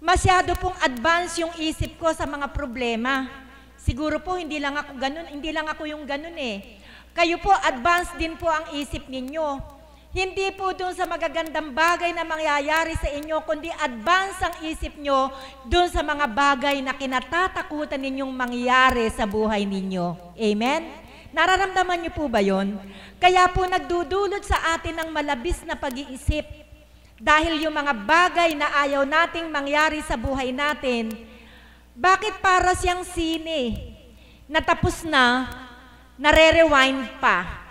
Masyado pong advance yung isip ko sa mga problema. Siguro po hindi lang ako ganun, hindi lang ako yung ganun Kayo po, advance din po ang isip ninyo. Hindi po dun sa magagandang bagay na mangyayari sa inyo, kundi advance ang isip nyo dun sa mga bagay na kinatatakutan ninyong mangyayari sa buhay ninyo. Amen? Nararamdaman niyo po ba yon? Kaya po nagdudulot sa atin ng malabis na pag-iisip. Dahil yung mga bagay na ayaw nating mangyari sa buhay natin, bakit para siyang sine? Natapos na, nare-rewind pa.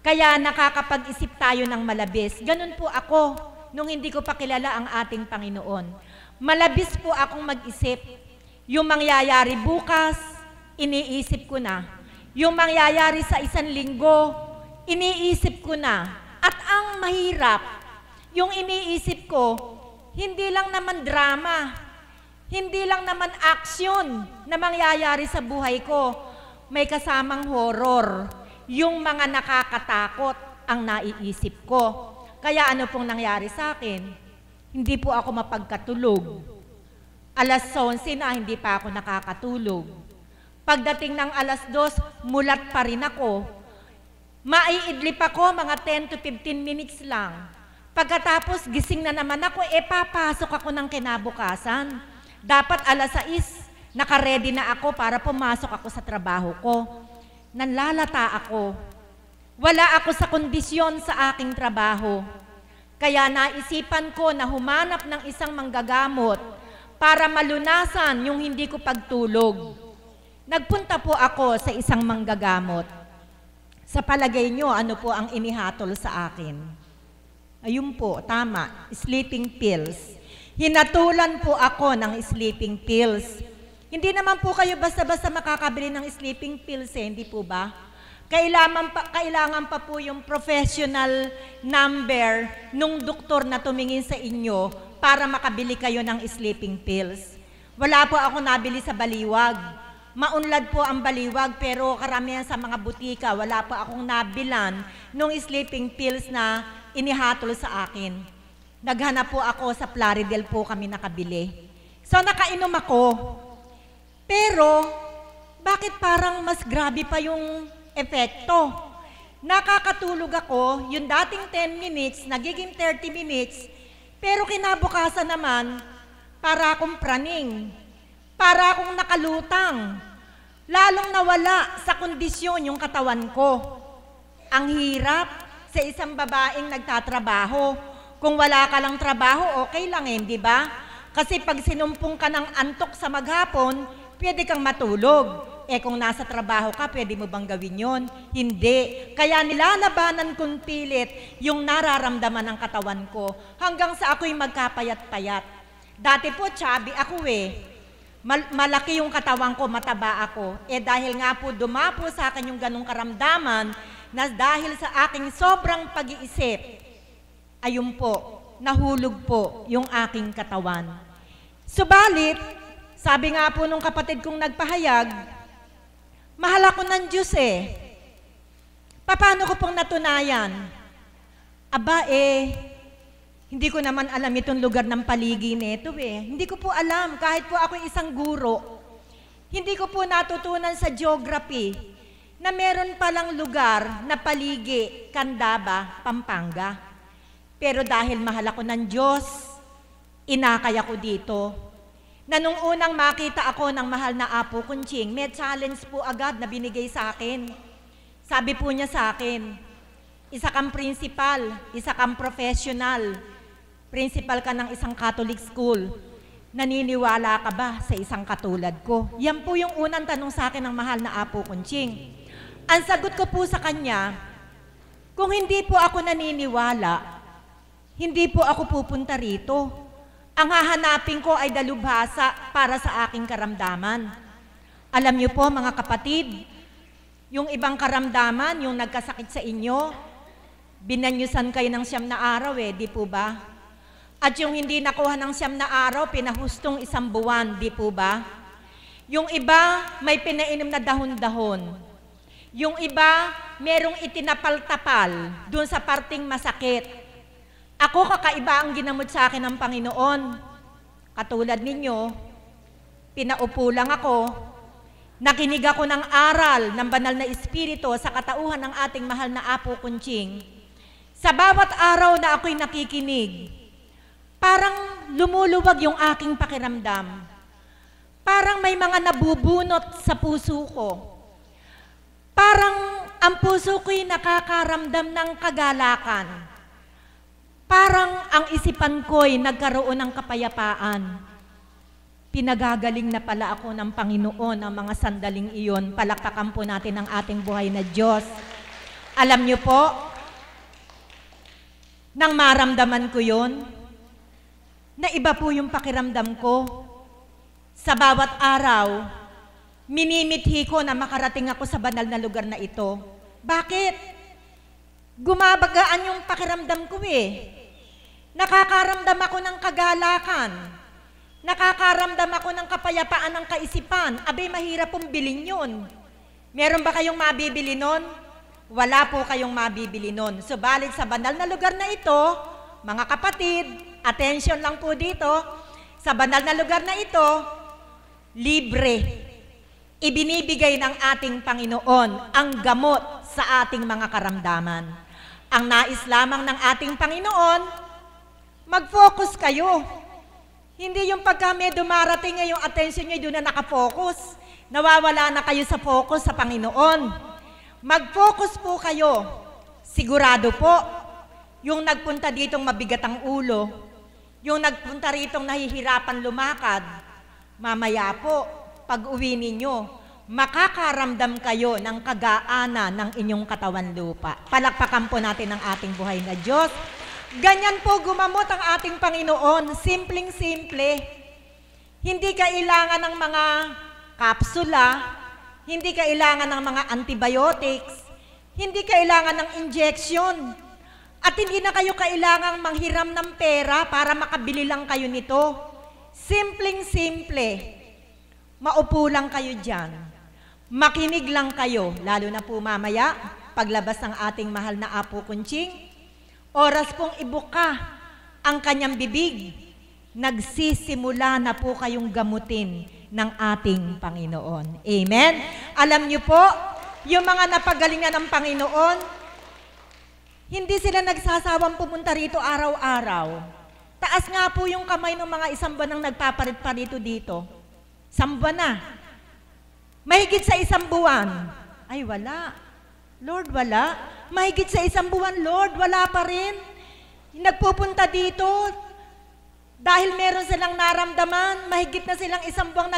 Kaya nakakapag-isip tayo ng malabis. Ganun po ako nung hindi ko pa kilala ang ating Panginoon. Malabis po akong mag-isip. Yung mangyayari bukas, iniisip ko na. Yung mangyayari sa isang linggo, iniisip ko na. At ang mahirap, yung iniisip ko, hindi lang naman drama, hindi lang naman action na mangyayari sa buhay ko. May kasamang horror. Yung mga nakakatakot ang naiisip ko. Kaya ano pong nangyari sa akin? Hindi po ako mapagkatulog. Alas 11 na, hindi pa ako nakakatulog. Pagdating ng alas 2, mulat pa rin ako. Maiidlip ako mga 10 to 15 minutes lang. Pagkatapos, gising na naman ako, papasok ako ng kinabukasan. Dapat alas 6, nakaredy na ako para pumasok ako sa trabaho ko. Nanlalata ako. Wala ako sa kondisyon sa aking trabaho. Kaya naisipan ko na humanap ng isang manggagamot para malunasan yung hindi ko pagtulog. Nagpunta po ako sa isang manggagamot. Sa palagay nyo, ano po ang inihatol sa akin? Ayun po, tama, sleeping pills. Hinatulan po ako ng sleeping pills. Hindi naman po kayo basta-basta makakabili ng sleeping pills hindi po ba? Kailangan pa po yung professional number nung doktor na tumingin sa inyo para makabili kayo ng sleeping pills. Wala po ako nabili sa Baliwag. Maunlad po ang Baliwag pero karamihan sa mga butika, wala po akong nabilan nung sleeping pills na inihatol sa akin. Naghanap po ako sa Plaridel po kami nakabili. So nakainom ako. Pero, bakit parang mas grabe pa yung epekto? Nakakatulog ako, yung dating 10 minutes, nagiging 30 minutes, pero kinabukasan naman, para akong praning, para akong nakalutang, lalong nawala sa kondisyon yung katawan ko. Ang hirap sa isang babaeng nagtatrabaho. Kung wala ka lang trabaho, okay lang di ba? Kasi pag sinumpong ka ng antok sa maghapon, pwede kang matulog. Kung nasa trabaho ka, pwede mo bang gawin yon? Hindi. Kaya nilalabanan kong pilit yung nararamdaman ng katawan ko hanggang sa ako'y magkapayat-payat. Dati po, chubby ako malaki yung katawan ko, mataba ako. Dahil nga po dumapo sa akin yung ganong karamdaman na dahil sa aking sobrang pag-iisip, ayun po, nahulog po yung aking katawan. Subalit, sabi nga po nung kapatid kong nagpahayag, mahal ako ng Diyos Paano ko pong natunayan? Aba Hindi ko naman alam itong lugar ng paligi nito eh. Hindi ko po alam, kahit po ako isang guro. Hindi ko po natutunan sa geography na meron palang lugar na paligi, Candaba, Pampanga. Pero dahil mahal ako ng Diyos, inakay ako dito. Na nung unang makita ako ng mahal na Apo Kunching, may challenge po agad na binigay sa akin. Sabi po niya sa akin, isa kang principal, isa kang professional, principal ka ng isang Catholic school. Naniniwala ka ba sa isang katulad ko? Yan po yung unang tanong sa akin ng mahal na Apo Kunching. Ang sagot ko po sa kanya, kung hindi po ako naniniwala, hindi po ako pupunta rito. Ang hahanapin ko ay dalubhasa para sa aking karamdaman. Alam niyo po mga kapatid, yung ibang karamdaman, yung nagkasakit sa inyo, binanyusan kayo ng 9 na araw di po ba? At yung hindi nakuha ng 9 na araw, pinahustong 1 buwan, di po ba? Yung iba, may pinainom na dahon-dahon. Yung iba, merong itinapal-tapal dun sa parting masakit. Ako, kakaiba ang ginamot sa akin ng Panginoon. Katulad ninyo, pinaupo lang ako, nakinig ako ng aral ng banal na Espiritu sa katauhan ng ating mahal na Apo Kunching. Sa bawat araw na ako'y nakikinig, parang lumuluwag yung aking pakiramdam. Parang may mga nabubunot sa puso ko. Parang ang puso ko'y nakakaramdam ng kagalakan. Parang ang isipan ko'y nagkaroon ng kapayapaan. Pinagagaling na pala ako ng Panginoon ang mga sandaling iyon. Palakpakan po natin ang ating buhay na Diyos. Alam niyo po, nang maramdaman ko yun, na iba po yung pakiramdam ko. Sa bawat araw, minimithi ko na makarating ako sa banal na lugar na ito. Bakit? Gumabagaan yung pakiramdam ko Nakakaramdam ako ng kagalakan. Nakakaramdam ako ng kapayapaan ng kaisipan. Abay, mahirap pong bilhin yun. Meron ba kayong mabibili nun? Wala po kayong mabibili nun. Subalit sa banal na lugar na ito, mga kapatid, attention lang po dito, sa banal na lugar na ito, libre. Ibinibigay ng ating Panginoon ang gamot sa ating mga karamdaman. Ang nais lamang ng ating Panginoon, mag-focus kayo. Hindi yung pagka may dumarating yung attention nyo doon na nakafocus, nawawala na kayo sa focus sa Panginoon. Mag-focus po kayo. Sigurado po, yung nagpunta ditong mabigat ang ulo, yung nagpunta ritong nahihirapan lumakad, mamaya po, pag-uwi ninyo, makakaramdam kayo ng kagaana ng inyong katawan lupa. Palakpakan po natin ang ating buhay na Diyos. Ganyan po gumamot ang ating Panginoon. Simpleng-simple. Hindi kailangan ng mga kapsula, hindi kailangan ng mga antibiotics, hindi kailangan ng injection, at hindi na kayo kailangang manghiram ng pera para makabili lang kayo nito. Simpleng-simple. Maupo lang kayo dyan. Makinig lang kayo, lalo na po mamaya, paglabas ng ating mahal na Apo Kunching, oras pong ibuka ang kanyang bibig, nagsisimula na po kayong gamutin ng ating Panginoon. Amen? Alam niyo po, yung mga napagalingan ng Panginoon, hindi sila nagsasawang pumunta rito araw-araw. Taas nga po yung kamay ng mga 1 buwan nang nagpaparit-parito dito. 1 buwan na. Mahigit sa 1 buwan. Ay, wala. Lord, wala. Mahigit sa 1 buwan, Lord, wala pa rin. Nagpupunta dito, dahil meron silang naramdaman, mahigit na silang 1 buwang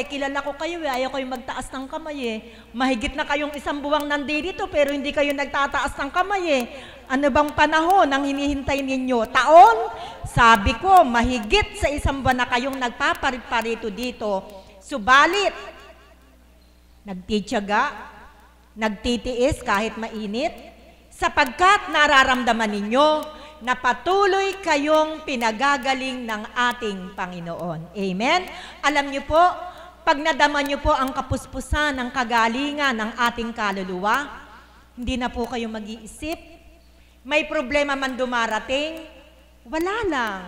kilala ko kayo ayaw kayo magtaas ng kamay Mahigit na kayong 1 buwang nandito, pero hindi kayo nagtataas ng kamay Ano bang panahon ang hinihintay ninyo? Taon? Sabi ko, mahigit sa 1 buwan na kayong nagpaparit-parito dito. Subalit, nagtitiyaga, nagtitiis kahit mainit, sapagkat nararamdaman ninyo na patuloy kayong pinagagaling ng ating Panginoon. Amen? Alam niyo po, pag nadama niyo po ang kapuspusan ng kagalingan ng ating kaluluwa, hindi na po kayo mag-iisip. May problema man dumarating, Wala lang.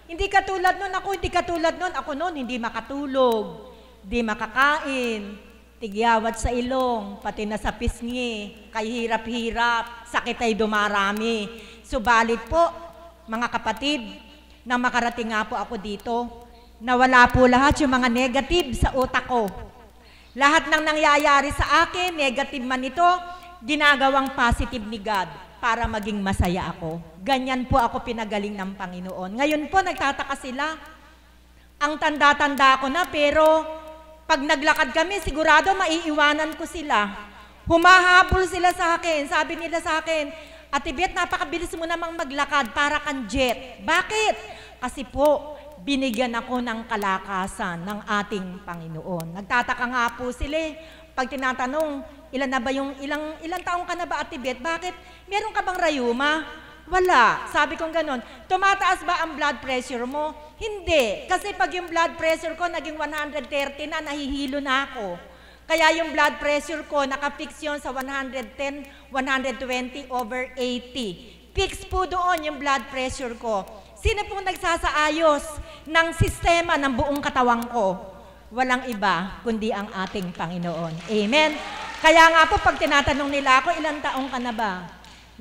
Hindi katulad nun ako, hindi katulad nun. Ako nun, hindi makatulog, hindi makakain, tigyawat sa ilong, pati na sa pisngi, kay hirap-hirap, sakit ay dumarami. Subalit po, mga kapatid, na makarating nga po ako dito, nawala po lahat yung mga negative sa utak ko. Lahat ng nangyayari sa akin, negative man ito, ginagawang positive ni God para maging masaya ako. Ganyan po ako pinagaling ng Panginoon. Ngayon po, nagtataka sila. Ang tanda-tanda ko na, pero pag naglakad kami, sigurado maiiwanan ko sila. Humahabol sila sa akin. Sabi nila sa akin, Ate Beth, napakabilis mo namang maglakad para kang jet. Bakit? Kasi po, binigyan ako ng kalakasan ng ating Panginoon. Nagtataka nga po sila. Pag tinatanong, ilang taong ka na ba, Ate Beth? Bakit? Meron ka bang rayuma? Wala. Sabi kong ganon. Tumataas ba ang blood pressure mo? Hindi. Kasi pag yung blood pressure ko naging 130 na, nahihilo na ako. Kaya yung blood pressure ko, nakafix yun sa 110, 120/80. Fix po doon yung blood pressure ko. Sino pong nagsasaayos ng sistema ng buong katawan ko? Walang iba, kundi ang ating Panginoon. Amen? Kaya nga po, pag tinatanong nila ako, ilang taong ka na ba?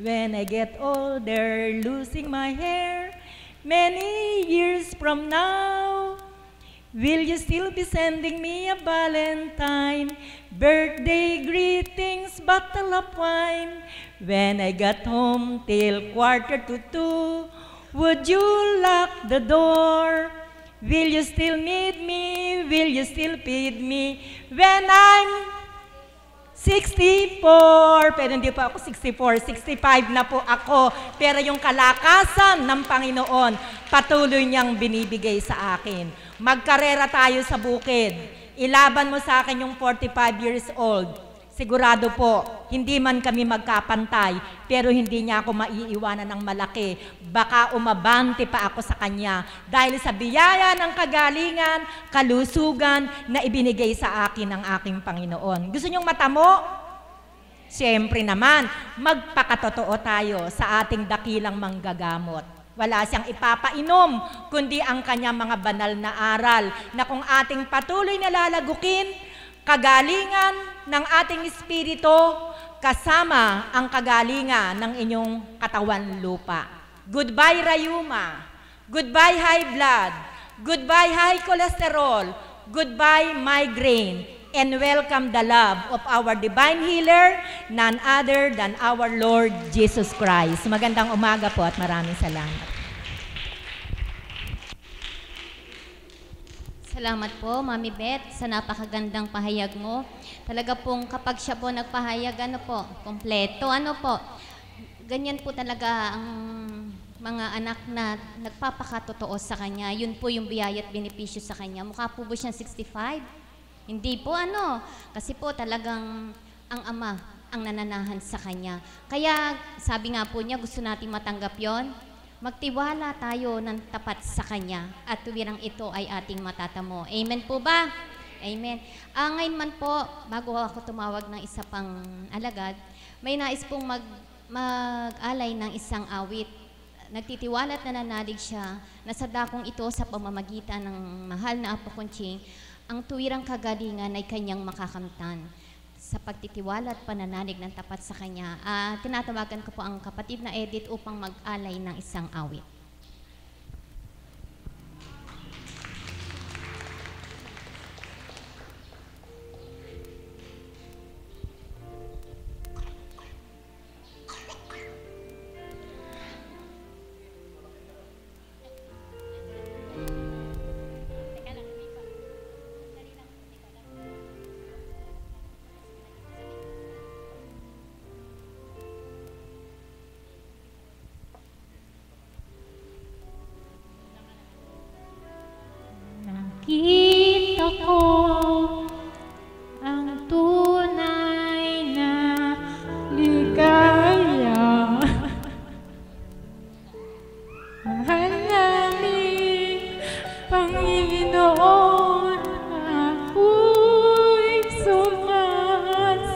When I get older, losing my hair, many years from now, will you still be sending me a Valentine, birthday greetings, bottle of wine? When I got home till 1:45, would you lock the door? Will you still need me? Will you still feed me when I'm 64? Pero hindi pa ako 64, 65 na po ako. Pero yung kalakasan ng Panginoon, patuloy niyang binibigay sa akin. Magkarera tayo sa bukid. Ilaban mo sa akin yung 45 years old. Sigurado po, hindi man kami magkapantay, pero hindi niya ako maiiwanan ng malaki. Baka umabante pa ako sa kanya dahil sa biyaya ng kagalingan, kalusugan na ibinigay sa akin ng aking Panginoon. Gusto niyong matamo? Siyempre naman, magpakatotoo tayo sa ating dakilang manggagamot. Wala siyang ipapainom, kundi ang kanyang mga banal na aral na kung ating patuloy na lalagukin, kagalingan ng ating espiritu kasama ang kagalingan ng inyong katawan lupa. Goodbye rayuma, goodbye high blood, goodbye high cholesterol, goodbye migraine, and welcome the love of our divine healer, none other than our Lord Jesus Christ. Magandang umaga po at maraming salamat. Salamat po, Mami Beth, sa napakagandang pahayag mo. Talaga pong kapag siya po nagpahayag, kompleto, ganyan po talaga ang mga anak na nagpapakatotoo sa kanya. Yun po yung biyaya at benepisyo sa kanya. Mukha po ba siyang 65? Hindi po, kasi po talagang ang ama ang nananahan sa kanya. Kaya sabi nga po niya, gusto natin matanggap yon. Magtiwala tayo ng tapat sa Kanya at tuwirang ito ay ating matatamo. Amen po ba? Amen. Ngayon man po, bago ako tumawag ng isa pang alagad, may nais pong mag-alay ng isang awit. Nagtitiwala at nananalig siya na sa dakong ito sa pamamagitan ng mahal na Apo Conching, ang tuwirang kagalingan ay kanyang makakamtan. Sa pagtitiwala at pananalig ng tapat sa Kanya, tinatawagan ko po ang kapatid na Edith upang mag-alay ng isang awit. Nakita ko ang tunay na ligaya. Mahal namin, Panginoon, ako'y sumasamba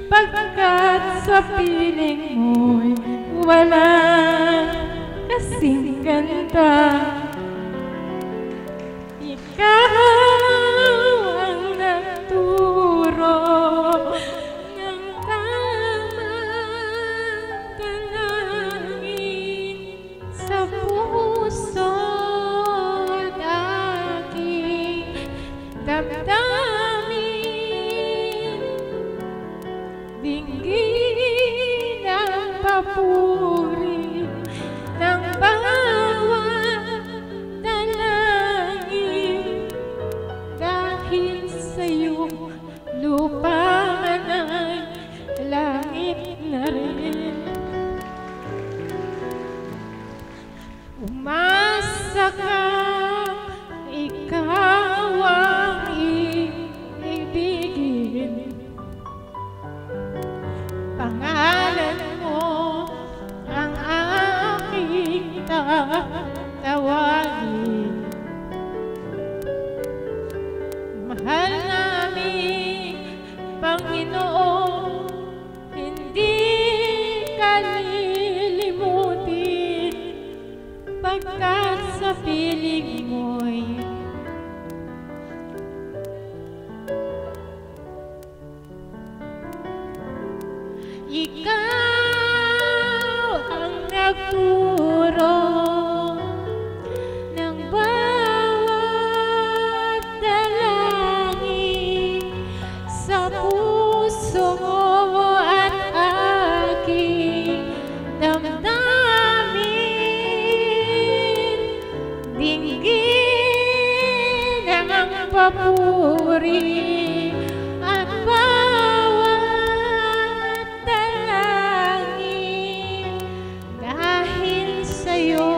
pagkat sa piling mo'y walang kasing ganda. Ikaw ang nagturo ng tamang dalangin sa puso at aking damdamin. Dinggin ang papuri ng bawat dalangin, dahil sa'yo lupa man ay langit na rin. Umasa kang ikaw ang iibigin, pangalan mo ang aking tatawagin. Mahal namin, Panginoon, hindi ka lilimutin, pagkat sa piling mo'y ikaw ang nagturo ng bawat dalangin sa puso at aking damdamin. Dinggin ang papuri at bawat dalangin, dahil sa'yo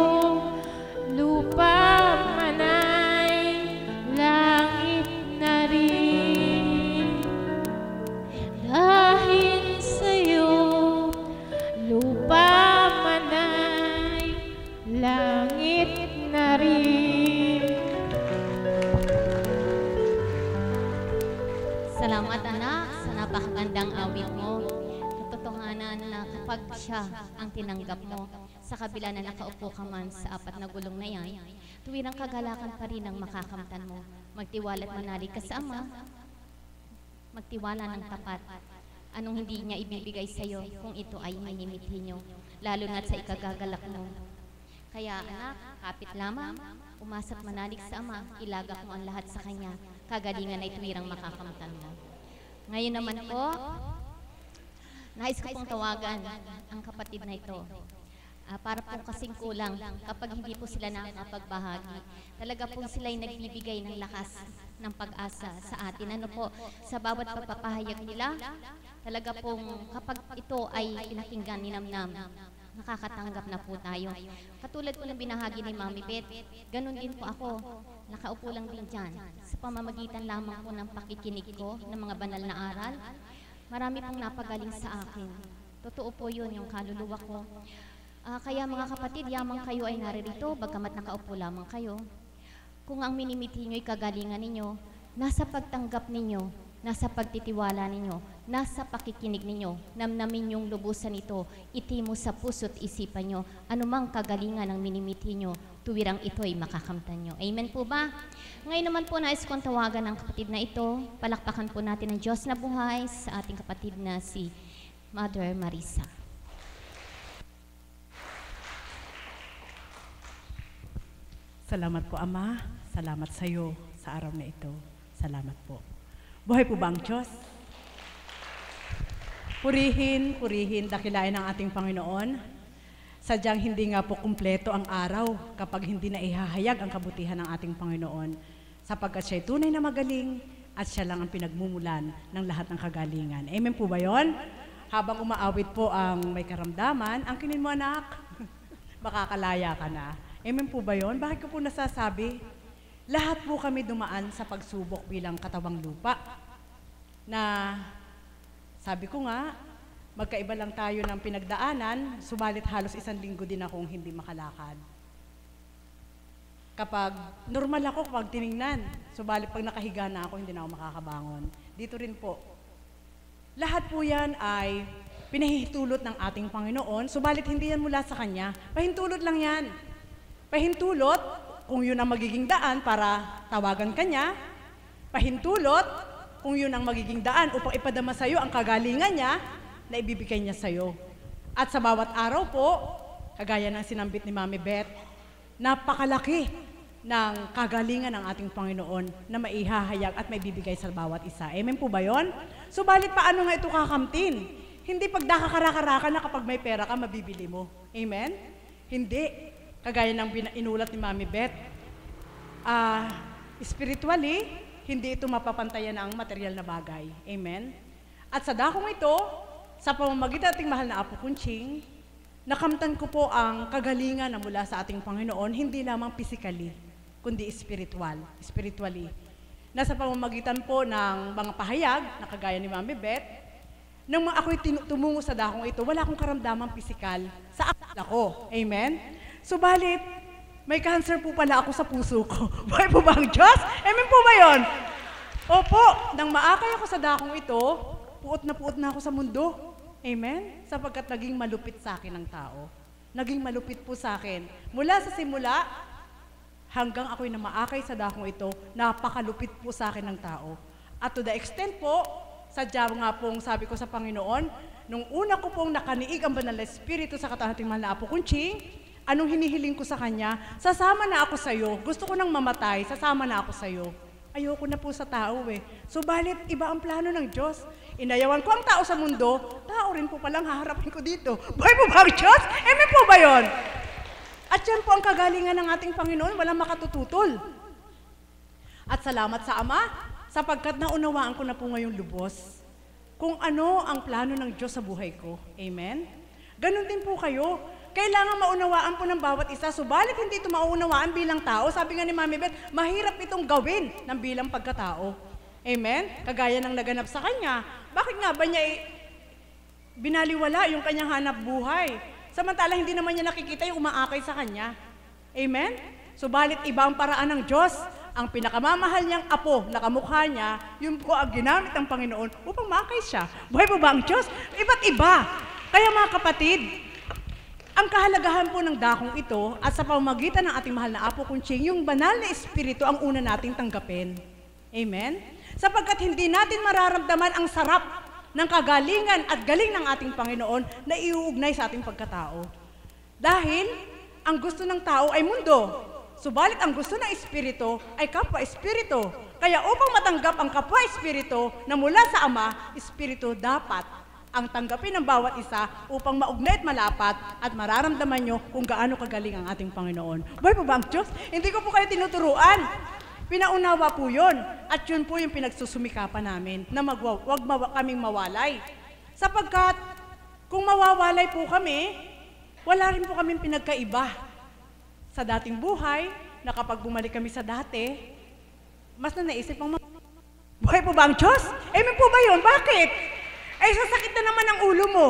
lupa man ay langit na rin. Dahil sa'yo lupa man ay langit na rin. Salamat anak sa napakagandang awit mo. Katotohanan na kapag siya ang tinanggap mo, sa kabila na nakaupo ka man sa apat na gulong na yan, tuwirang kagalakan pa rin ang makakamtan mo. Magtiwala at manalig ka sa Ama, magtiwala ng tapat. Anong hindi niya ibibigay sa iyo kung ito ay minimithi niyo, lalo na sa ikagagalak mo. Kaya anak, kapit lamang, umasa at manalig sa Ama, ilagak mo ang lahat sa Kanya, kagalingan ay tuwirang makakamtan mo. Ngayon naman po, nais ko pong tawagan ang kapatid na ito. Para po kasing kulang kapag hindi po sila nakakapagbahagi. Talaga po sila ay nagbibigay ng lakas, ng pag-asa sa atin. Ano po, sa bawat pagpapahayag nila, talaga pong kapag ito ay pinakinggan ni Namnam, nakakatanggap na po tayo. Katulad po ng binahagi ni Mami Beth, ganun din po ako. Nakaupo lang din dyan. Sa pamamagitan lamang po ng pakikinig ko ng mga banal na aral, marami pong napagaling sa akin. Totoo po yun, yung kaluluwa ko. Kaya mga kapatid, yamang kayo ay naririto, bagamat nakaupo lamang kayo. Kung ang minimithi nyo'y kagalingan ninyo, nasa pagtanggap ninyo, nasa pagtitiwala ninyo, nasa pakikinig ninyo, namnamin yung lubusan ito, itimo sa puso't isipan nyo, anumang kagalingan ang minimithi nyo, tuwirang ito'y makakamtan nyo. Amen po ba? Ngayon naman po nais kong tawagan ang kapatid na ito, palakpakan po natin ang Diyos na buhay sa ating kapatid na si Mother Marisa. Salamat po, Ama. Salamat sa iyo sa araw na ito. Salamat po. Buhay po ba ang Diyos? Purihin, purihin, dakilain ang ating Panginoon. Sadyang hindi nga po kumpleto ang araw kapag hindi na ihahayag ang kabutihan ng ating Panginoon, sapagkat siya'y tunay na magaling at siya lang ang pinagmumulan ng lahat ng kagalingan. Amen po ba yon? Habang umaawit po ang may karamdaman, ang kinin mo anak, makakalaya ka na. Amen po ba yon? Bakit ko po nasasabi? Lahat po kami dumaan sa pagsubok bilang katawang lupa na sabi ko nga, magkaiba lang tayo ng pinagdaanan, subalit halos 1 linggo din akong hindi makalakad. Kapag normal ako kapag tiningnan, subalit pag nakahiga na ako, hindi na ako makakabangon. Dito rin po. Lahat po yan ay pinahihintulot ng ating Panginoon, subalit hindi yan mula sa Kanya. Pahintulot lang yan. Pahintulot, kung yun ang magiging daan para tawagan ka niya. Pahintulot, kung yun ang magiging daan upang ipadama sa iyo ang kagalingan niya na ibibigay niya sa iyo. At sa bawat araw po, kagaya ng sinambit ni Mami Beth, napakalaki ng kagalingan ng ating Panginoon na maihahayag at maibibigay sa bawat isa. Amen po ba yun? Subalit paano nga ito kakamtin? Hindi pag dakakaraka-raka na kapag may pera ka, mabibili mo. Amen? Hindi. Kagaya ng inulat ni Mami Beth, spiritually, hindi ito mapapantayan ang material na bagay. Amen? At sa dakong ito, sa pamamagitan ating mahal na Apo Kunching, nakamtan ko po ang kagalingan na mula sa ating Panginoon, hindi lamang physically, kundi spiritually. Nasa pamamagitan po ng mga pahayag, na kagaya ni Mami Beth, nang ako'y tumungo sa dakong ito, wala akong karamdamang pisikal sa akala ko. Amen? Subalit, may cancer po pala ako sa puso ko. Buhay po ba ang Diyos? Amen po ba yun? Opo, nang maakay ako sa dakong ito, puot na ako sa mundo. Amen? Sapagkat naging malupit sa akin ang tao. Naging malupit po sa akin. Mula sa simula, hanggang ako'y na maakay sa dakong ito, napakalupit po sa akin ng tao. At to the extent po, sadya nga pong sabi ko sa Panginoon, nung una ko pong nakaniig ang banal na Espiritu sa katawan ng mahal na Apo Kunching, anong hinihiling ko sa Kanya? Sasama na ako sa iyo. Gusto ko nang mamatay, sasama na ako sa iyo. Ayoko na po sa tao eh. Subalit, iba ang plano ng Diyos. Inayawan ko ang tao sa mundo, tao rin po palang haharapin ko dito. Buhay po ba ang Diyos? Amen po ba yun? At yan po ang kagalingan ng ating Panginoon, walang makatututol. At salamat sa Ama, sapagkat naunawaan ko na po ngayong lubos kung ano ang plano ng Diyos sa buhay ko. Amen? Ganon din po kayo. Kailangan maunawaan po ng bawat isa, subalit hindi ito maunawaan bilang tao. Sabi nga ni Mami Beth, mahirap itong gawin ng bilang pagkatao. Amen? Kagaya ng naganap sa kanya. Bakit nga ba niya binaliwala yung kanyang hanap buhay? Samantala hindi naman niya nakikita yung umaakay sa kanya. Amen? Subalit iba ang paraan ng Diyos. Ang pinakamamahal niyang apo na kamukha niya, yun po ang ginamit ng Panginoon upang maakay siya. Buhay po ba ang Diyos? Iba't iba. Kaya mga kapatid, ang kahalagahan po ng dakong ito at sa pamamagitan ng ating mahal na Apo Kunching, yung banal na Espiritu ang una nating tanggapin. Amen? Sapagkat hindi natin mararamdaman ang sarap ng kagalingan at galing ng ating Panginoon na iuugnay sa ating pagkatao. Dahil ang gusto ng tao ay mundo, subalit ang gusto ng Espiritu ay kapwa-Espiritu. Kaya upang matanggap ang kapwa-Espiritu na mula sa Ama, Espiritu dapat ang tanggapin ng bawat isa upang maugnay at malapat at mararamdaman nyo kung gaano kagaling ang ating Panginoon. Buhay po ba ang Diyos? Hindi ko po kayo tinuturuan. Pinaunawa po yun. At yun po yung pinagsusumikapan namin na wag kaming mawalay. Sapagkat kung mawawalay po kami, wala rin po kaming pinagkaiba sa dating buhay na kapag bumalik kami sa dati, mas na naisip ang buhay po ba ang Diyos? Amen po ba yun? Bakit? Ay, sasakit na naman ang ulo mo.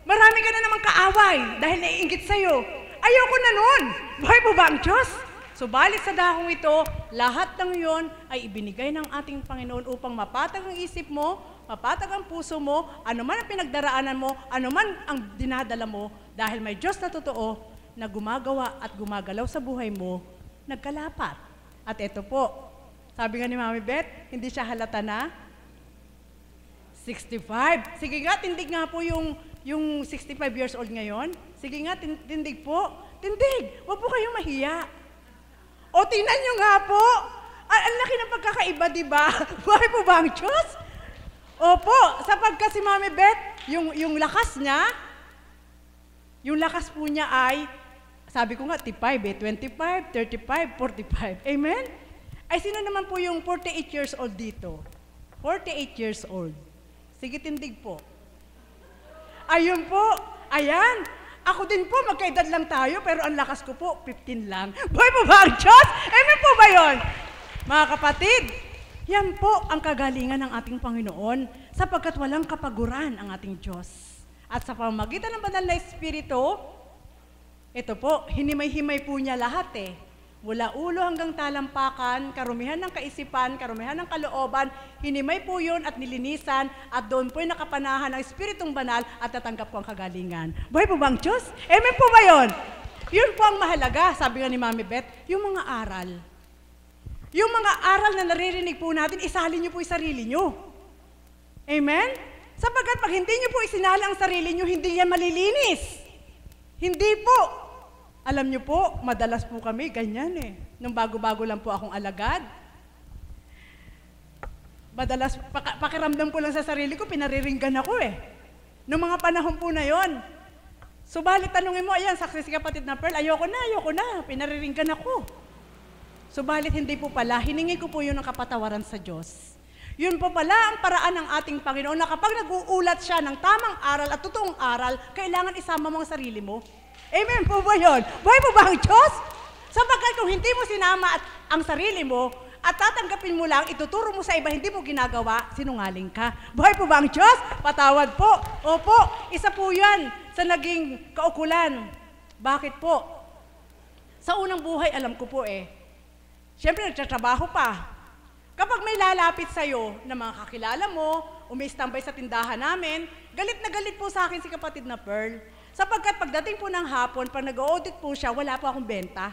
Marami ka na naman kaaway dahil naiinggit sa'yo. Ayoko na nun. Buhay po ba ang Diyos? Subalit sa dakong ito, lahat ng iyon ay ibinigay ng ating Panginoon upang mapatag ang isip mo, mapatag ang puso mo, anuman ang pinagdaraanan mo, anuman ang dinadala mo, dahil may Diyos na totoo na gumagawa at gumagalaw sa buhay mo, nagkalapat. At ito po, sabi nga ni Mami Beth, hindi siya halata na 65. Sige nga, tindig nga po yung 65 years old ngayon. Sige nga, tindig po. Tindig! Huwag po kayong mahiya. O, tingnan nyo nga po. Ang laki ng pagkakaiba, di ba? Buhay po ba ang Diyos? Opo, sapagkat si Mami Beth, yung lakas niya, yung lakas po niya ay, sabi ko nga, 25, 25, 35, 45. Amen? Ay, sino naman po yung 48 years old dito? 48 years old. Sige, tindig po. Ayun po. Ayan. Ako din po, magkaedad lang tayo, pero ang lakas ko po, 15 lang. Buhay po ba ang Diyos? Amen po ba yun? Mga kapatid, yan po ang kagalingan ng ating Panginoon sapagkat walang kapaguran ang ating Diyos. At sa pamamagitan ng banal na Espiritu, ito po, hinimay-himay po niya lahat eh. Mula ulo hanggang talampakan, karumihan ng kaisipan, karumihan ng kalooban, hinimay po yun at nilinisan at doon po'y nakapanahan ng Espiritong Banal at natanggap ko ang kagalingan. Buhay po ba ang Diyos? Amen po ba yun? Yun po ang mahalaga, sabi nga ni Mami Beth, yung mga aral. Yung mga aral na naririnig po natin, isalin niyo po yung sarili niyo. Amen? Sapagkat pag hindi niyo po isinali ang sarili niyo, hindi yan malilinis. Hindi po. Alam niyo po, madalas po kami, ganyan eh. Nung bago-bago lang po akong alagad, madalas, pakiramdam ko lang sa sarili ko, pinariringgan ako eh. Noong mga panahon po na yon. Subalit tanungin mo, ayan, saksi si kapatid na Pearl, ayoko na, pinariringgan ako. Subalit hindi po pala, hiningi ko po yun ng kapatawaran sa Diyos. Yun po pala ang paraan ng ating Panginoon na kapag nag-uulat siya ng tamang aral at totoong aral, kailangan isama mo ang sarili mo. Amen po ba yun? Buhay po ba ang Diyos? Sapagkat kung hindi mo sinama ang sarili mo, at tatanggapin mo lang, ituturo mo sa iba, hindi mo ginagawa, sinungaling ka. Buhay po ba ang Diyos? Patawad po. Opo, isa po yan sa naging kaukulan. Bakit po? Sa unang buhay, alam ko po eh. Siyempre, nagtatrabaho pa. Kapag may lalapit sa'yo na mga kakilala mo, umi-standby sa tindahan namin, galit na galit po sa akin si kapatid na Pearl. Sapagkat pagdating po ng hapon, pag nag-audit po siya, wala po akong benta.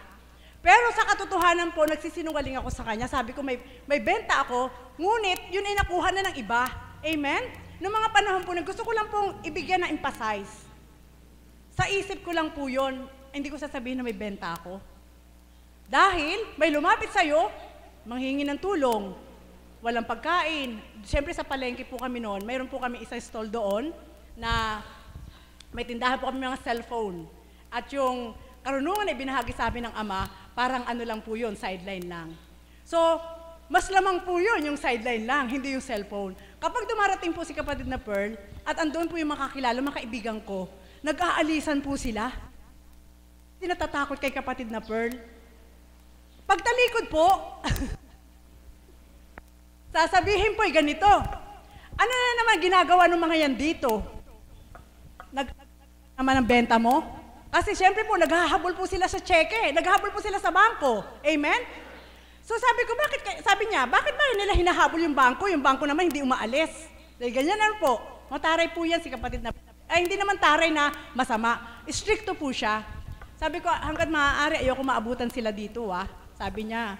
Pero sa katotohanan po, nagsisinungaling ako sa kanya. Sabi ko, may benta ako, ngunit yun ay nakuha na ng iba. Amen? Noong mga panahon po, gusto ko lang pong ibigyan na emphasize. Sa isip ko lang po yun, hindi ko sasabihin na may benta ako. Dahil may lumapit sa'yo, manghingi ng tulong, walang pagkain. Siyempre sa palengke po kami noon, mayroon po kami isang stall doon na may tindahan po kami mga cellphone. At yung karunungan na ibinahagi sa amin ng ama, parang ano lang po yun, sideline lang. So, mas lamang po yun, yung sideline lang, hindi yung cellphone. Kapag dumarating po si kapatid na Pearl, at andun po yung makakilala, mga kaibigan ko, nag-aalisan po sila. Hindi natatakot kay kapatid na Pearl. Pagtalikod po, sasabihin po, ganito, ano na naman ginagawa ng mga yan dito? Naman ang benta mo? Kasi siyempre po, naghahabol po sila sa cheque, naghahabol po sila sa bangko. Amen? So sabi ko, sabi niya, bakit ba nila hinahabol yung bangko naman hindi umaalis? Dahil ganyan na po, mataray po yan si kapatid na, hindi naman taray na masama, stricto po siya. Sabi ko, hanggat maaari, ayoko maabutan sila dito Sabi niya,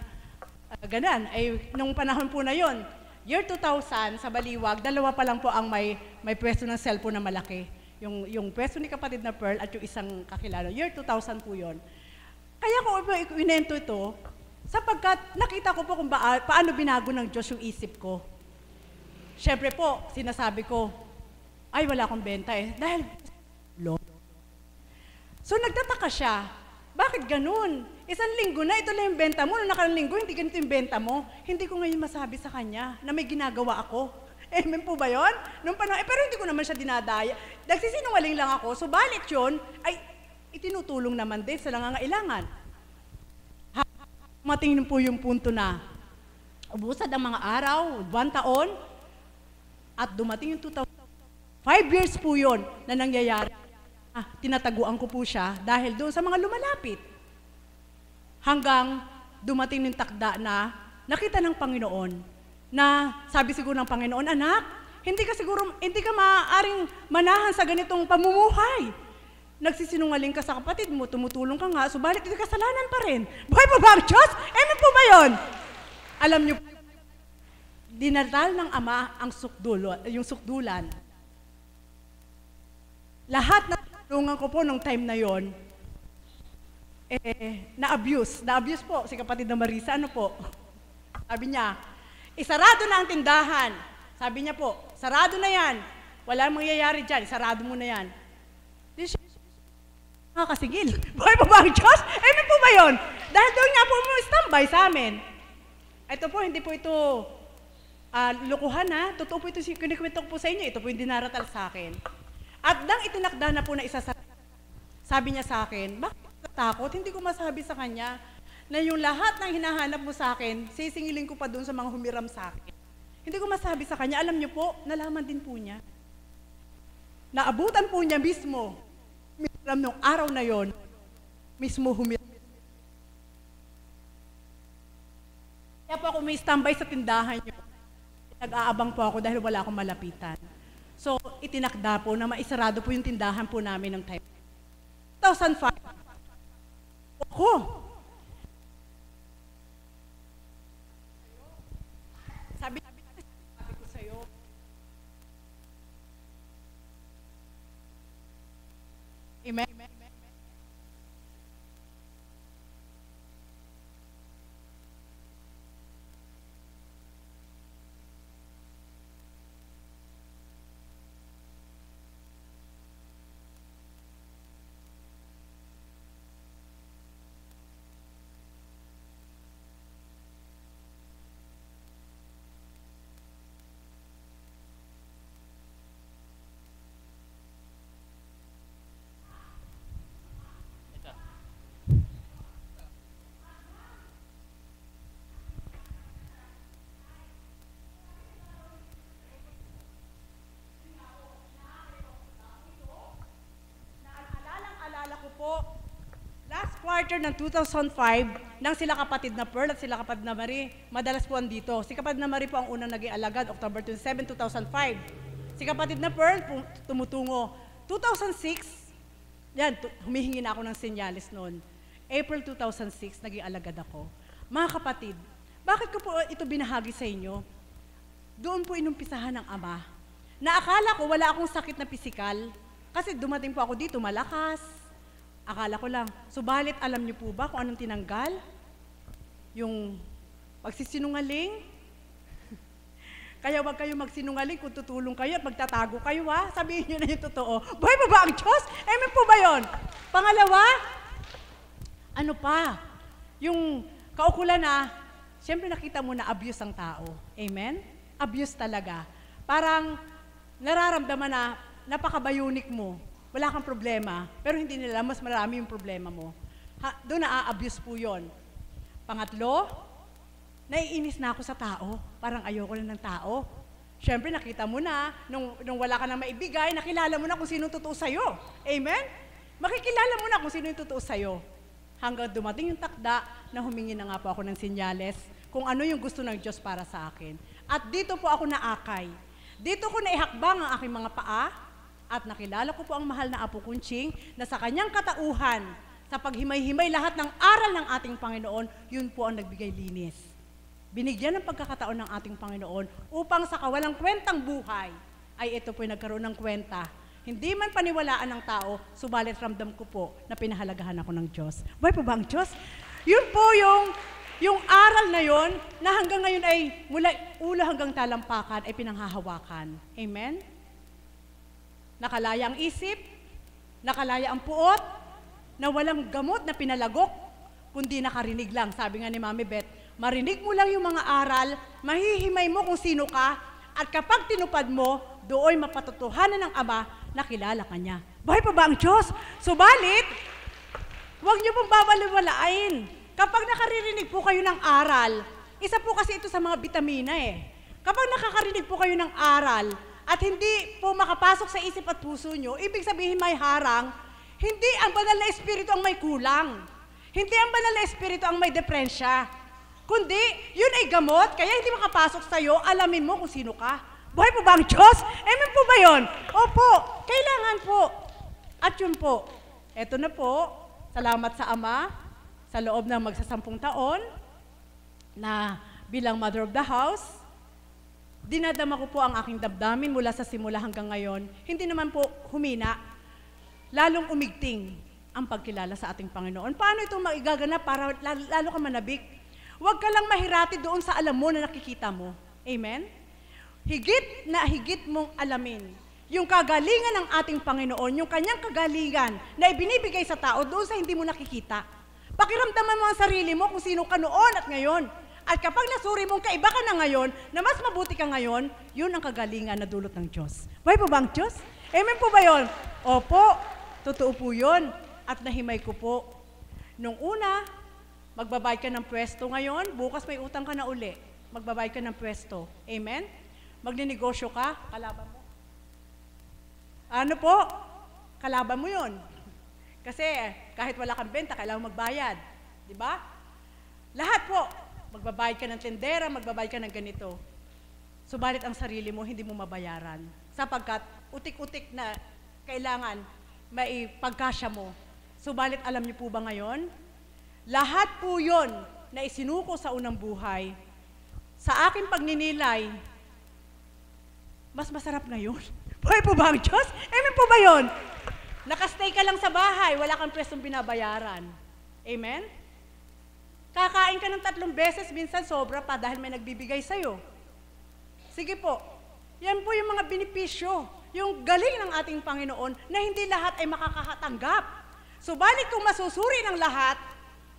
ganan, nung panahon po na yon, year 2000, sa Baliwag, dalawa pa lang po ang may pwesto ng cellphone na malaki. Yung pwesto ni kapatid na Pearl at yung isang kakilala. Year 2000 po yun. Kaya ko inento ito, sapagkat nakita ko po kung paano binago ng Diyos yung isip ko. Siyempre po, sinasabi ko, ay wala akong benta dahil so nagtataka siya, bakit ganun? Isang linggo na, ito lang yung benta mo. Noong nakarang linggo, hindi ganito yung benta mo. Hindi ko ngayon masabi sa kanya na may ginagawa ako. Amen po ba yun? Nung panahon, pero hindi ko naman siya dinadaya. Nagsisinungaling lang ako, subalit yun, ay itinutulong naman din sa nangangailangan. Matingin po yung punto na, ubusad ang mga araw, 1 taon, at dumating yung 2000. 5 years po yun na nangyayari. Tinataguan ko po siya dahil doon sa mga lumalapit. Hanggang dumating yung takda na nakita ng Panginoon na sabi siguro ng Panginoon, anak, hindi ka maaaring manahan sa ganitong pamumuhay. Nagsisinungaling ka sa kapatid mo, tumutulong ka nga, subalit ito kasalanan pa rin. Buhay pa ba ang Diyos? Amen po ba yun? Alam niyo, dinadal ng Ama ang yung sukdulan. Lahat na tulungan ko po nung time na yon, na-abuse. Na-abuse po si kapatid na Marisa. Ano po? Sabi niya, isarado na ang tindahan. Sabi niya po, sarado na yan. Wala mangyayari dyan, isarado mo na yan. Kasigil. Buhay pa ba ang Diyos? Amen po ba yun? Dahil doon nga po standby sa amin. Ito po, hindi po ito lukuhan Totoo po ito, kinikwento ko po sa inyo, ito po yung dinaratal sa akin. At nang itinakda na po na isa sabi niya sa akin, bakit natakot? Hindi ko masabi sa kanya na yung lahat ng hinahanap mo sa akin, sisingilin ko pa doon sa mga humiram sa akin. Hindi ko masabi sa kanya, alam niyo po, nalaman din po niya. Naabutan po niya mismo, humiram nung araw na yon, mismo humiram. Kaya po ako may standby sa tindahan niyo. Nag-aabang po ako dahil wala akong malapitan. So, itinakda po na maisarado po yung tindahan po namin ng time. 2005, Ko! Sabi ko sa'yo, Amen? Last quarter ng 2005, nang sila kapatid na Pearl at sila kapatid na Marie, madalas po andito. Si kapatid na Marie po ang unang naging alagad, October 27, 2005. Si kapatid na Pearl, tumutungo. 2006, yan, humihingi na ako ng senyales noon. April 2006, naging alagad ako. Mga kapatid, bakit ko po ito binahagi sa inyo? Doon po inumpisahan ng Ama. Naakala ko wala akong sakit na pisikal, kasi dumating po ako dito, malakas. Akala ko lang. Subalit, alam niyo po ba kung anong tinanggal? Yung pagsisinungaling. Kaya wag kayo magsinungaling kung tutulong kayo at magtatago kayo, ha? Sabihin niyo na yung totoo. Buhay pa ba ang Diyos? Amen po ba yun? Pangalawa, ano pa? Yung kaukulan na, siyempre nakita mo na abuse ang tao. Amen? Abuse talaga. Parang nararamdaman na napaka-bionic mo. Wala kang problema, pero hindi nila mas marami yung problema mo. Doon na-abuse po yun. Pangatlo, naiinis na ako sa tao. Parang ayoko na ng tao. Siyempre, nakita mo na, nung wala ka nang maibigay, nakilala mo na kung sino totoo sa'yo. Amen? Makikilala mo na kung sino yung totoo sa'yo. Hanggang dumating yung takda na humingi na nga po ako ng senyales kung ano yung gusto ng Diyos para sa akin. At dito po ako naakay. Dito ko naihakbang ang aking mga paa, at nakilala ko po ang mahal na Apo Kunching na sa kanyang katauhan, sa paghimay-himay lahat ng aral ng ating Panginoon, yun po ang nagbigay linis. Binigyan ng pagkakataon ng ating Panginoon upang sa kawalang kwentang buhay, ay ito po'y nagkaroon ng kwenta. Hindi man paniwalaan ng tao, subalit ramdam ko po na pinahalagahan ako ng Diyos. Buhay po ba ang Diyos? Yun po yung aral na yon na hanggang ngayon ay mula ulo hanggang talampakan ay pinanghahawakan. Amen? Nakalaya ang isip, nakalaya ang puot, na walang gamot na pinalagok, kundi nakarinig lang. Sabi nga ni Mami Beth, marinig mo lang yung mga aral, mahihimay mo kung sino ka, at kapag tinupad mo, dooy mapatotohanan ng Ama na kilala ka niya. Buhay pa ba ang Diyos? Subalit, huwag niyo pong babaliwalain. Kapag nakaririnig po kayo ng aral, isa po kasi ito sa mga bitamina eh. Kapag nakakarinig po kayo ng aral, at hindi po makapasok sa isip at puso nyo, ibig sabihin may harang, hindi ang banal na espiritu ang may kulang. Hindi ang banal na espiritu ang may depresya. Kundi, yun ay gamot, kaya hindi makapasok sa'yo, alamin mo kung sino ka. Buhay po ba ang Diyos? Amen po ba yun? Opo, kailangan po. At yun po, eto na po, salamat sa Ama, sa loob ng magsasampung taon, na bilang mother of the house, dinadama ko po ang aking damdamin mula sa simula hanggang ngayon. Hindi naman po humina, lalong umigting ang pagkilala sa ating Panginoon. Paano ito maigaganap para lalo ka manabik? Huwag ka lang mahirati doon sa alam mo na nakikita mo. Amen? Higit na higit mong alamin yung kagalingan ng ating Panginoon, yung kanyang kagalingan na ibinibigay sa tao doon sa hindi mo nakikita. Pakiramdaman mo ang sarili mo kung sino ka noon at ngayon. At kapag nasuri mong kaiba ka na ngayon, na mas mabuti ka ngayon, yun ang kagalingan na dulot ng Diyos. Buhay po ba ang Diyos? Amen po ba yun? Opo, totoo po yun. At nahimay ko po. Nung una, magbabayad ka ng pwesto ngayon, bukas may utang ka na uli. Magbabayad ka ng pwesto. Amen? Magninegosyo ka, kalaban mo. Ano po? Kalaban mo yun. Kasi kahit wala kang benta, kailangan magbayad. Di ba? Lahat po. Magbabayad ka ng tendera, magbabayad ka ng ganito. Subalit ang sarili mo, hindi mo mabayaran. Sapagkat utik-utik na kailangan maipagkasya mo. Subalit alam niyo po ba ngayon, Lahat po yun na isinuko sa unang buhay, sa aking pagninilay, mas masarap na yun. Buhay po ba ang Diyos? Amen po ba yun? Nakastay ka lang sa bahay, wala kang pwestong binabayaran. Amen? Kakain ka ng 3 beses, minsan sobra pa dahil may nagbibigay sa'yo. Sige po, yan po yung mga benepisyo, yung galing ng ating Panginoon na hindi lahat ay makakatanggap. Subalit kung masusuri ng lahat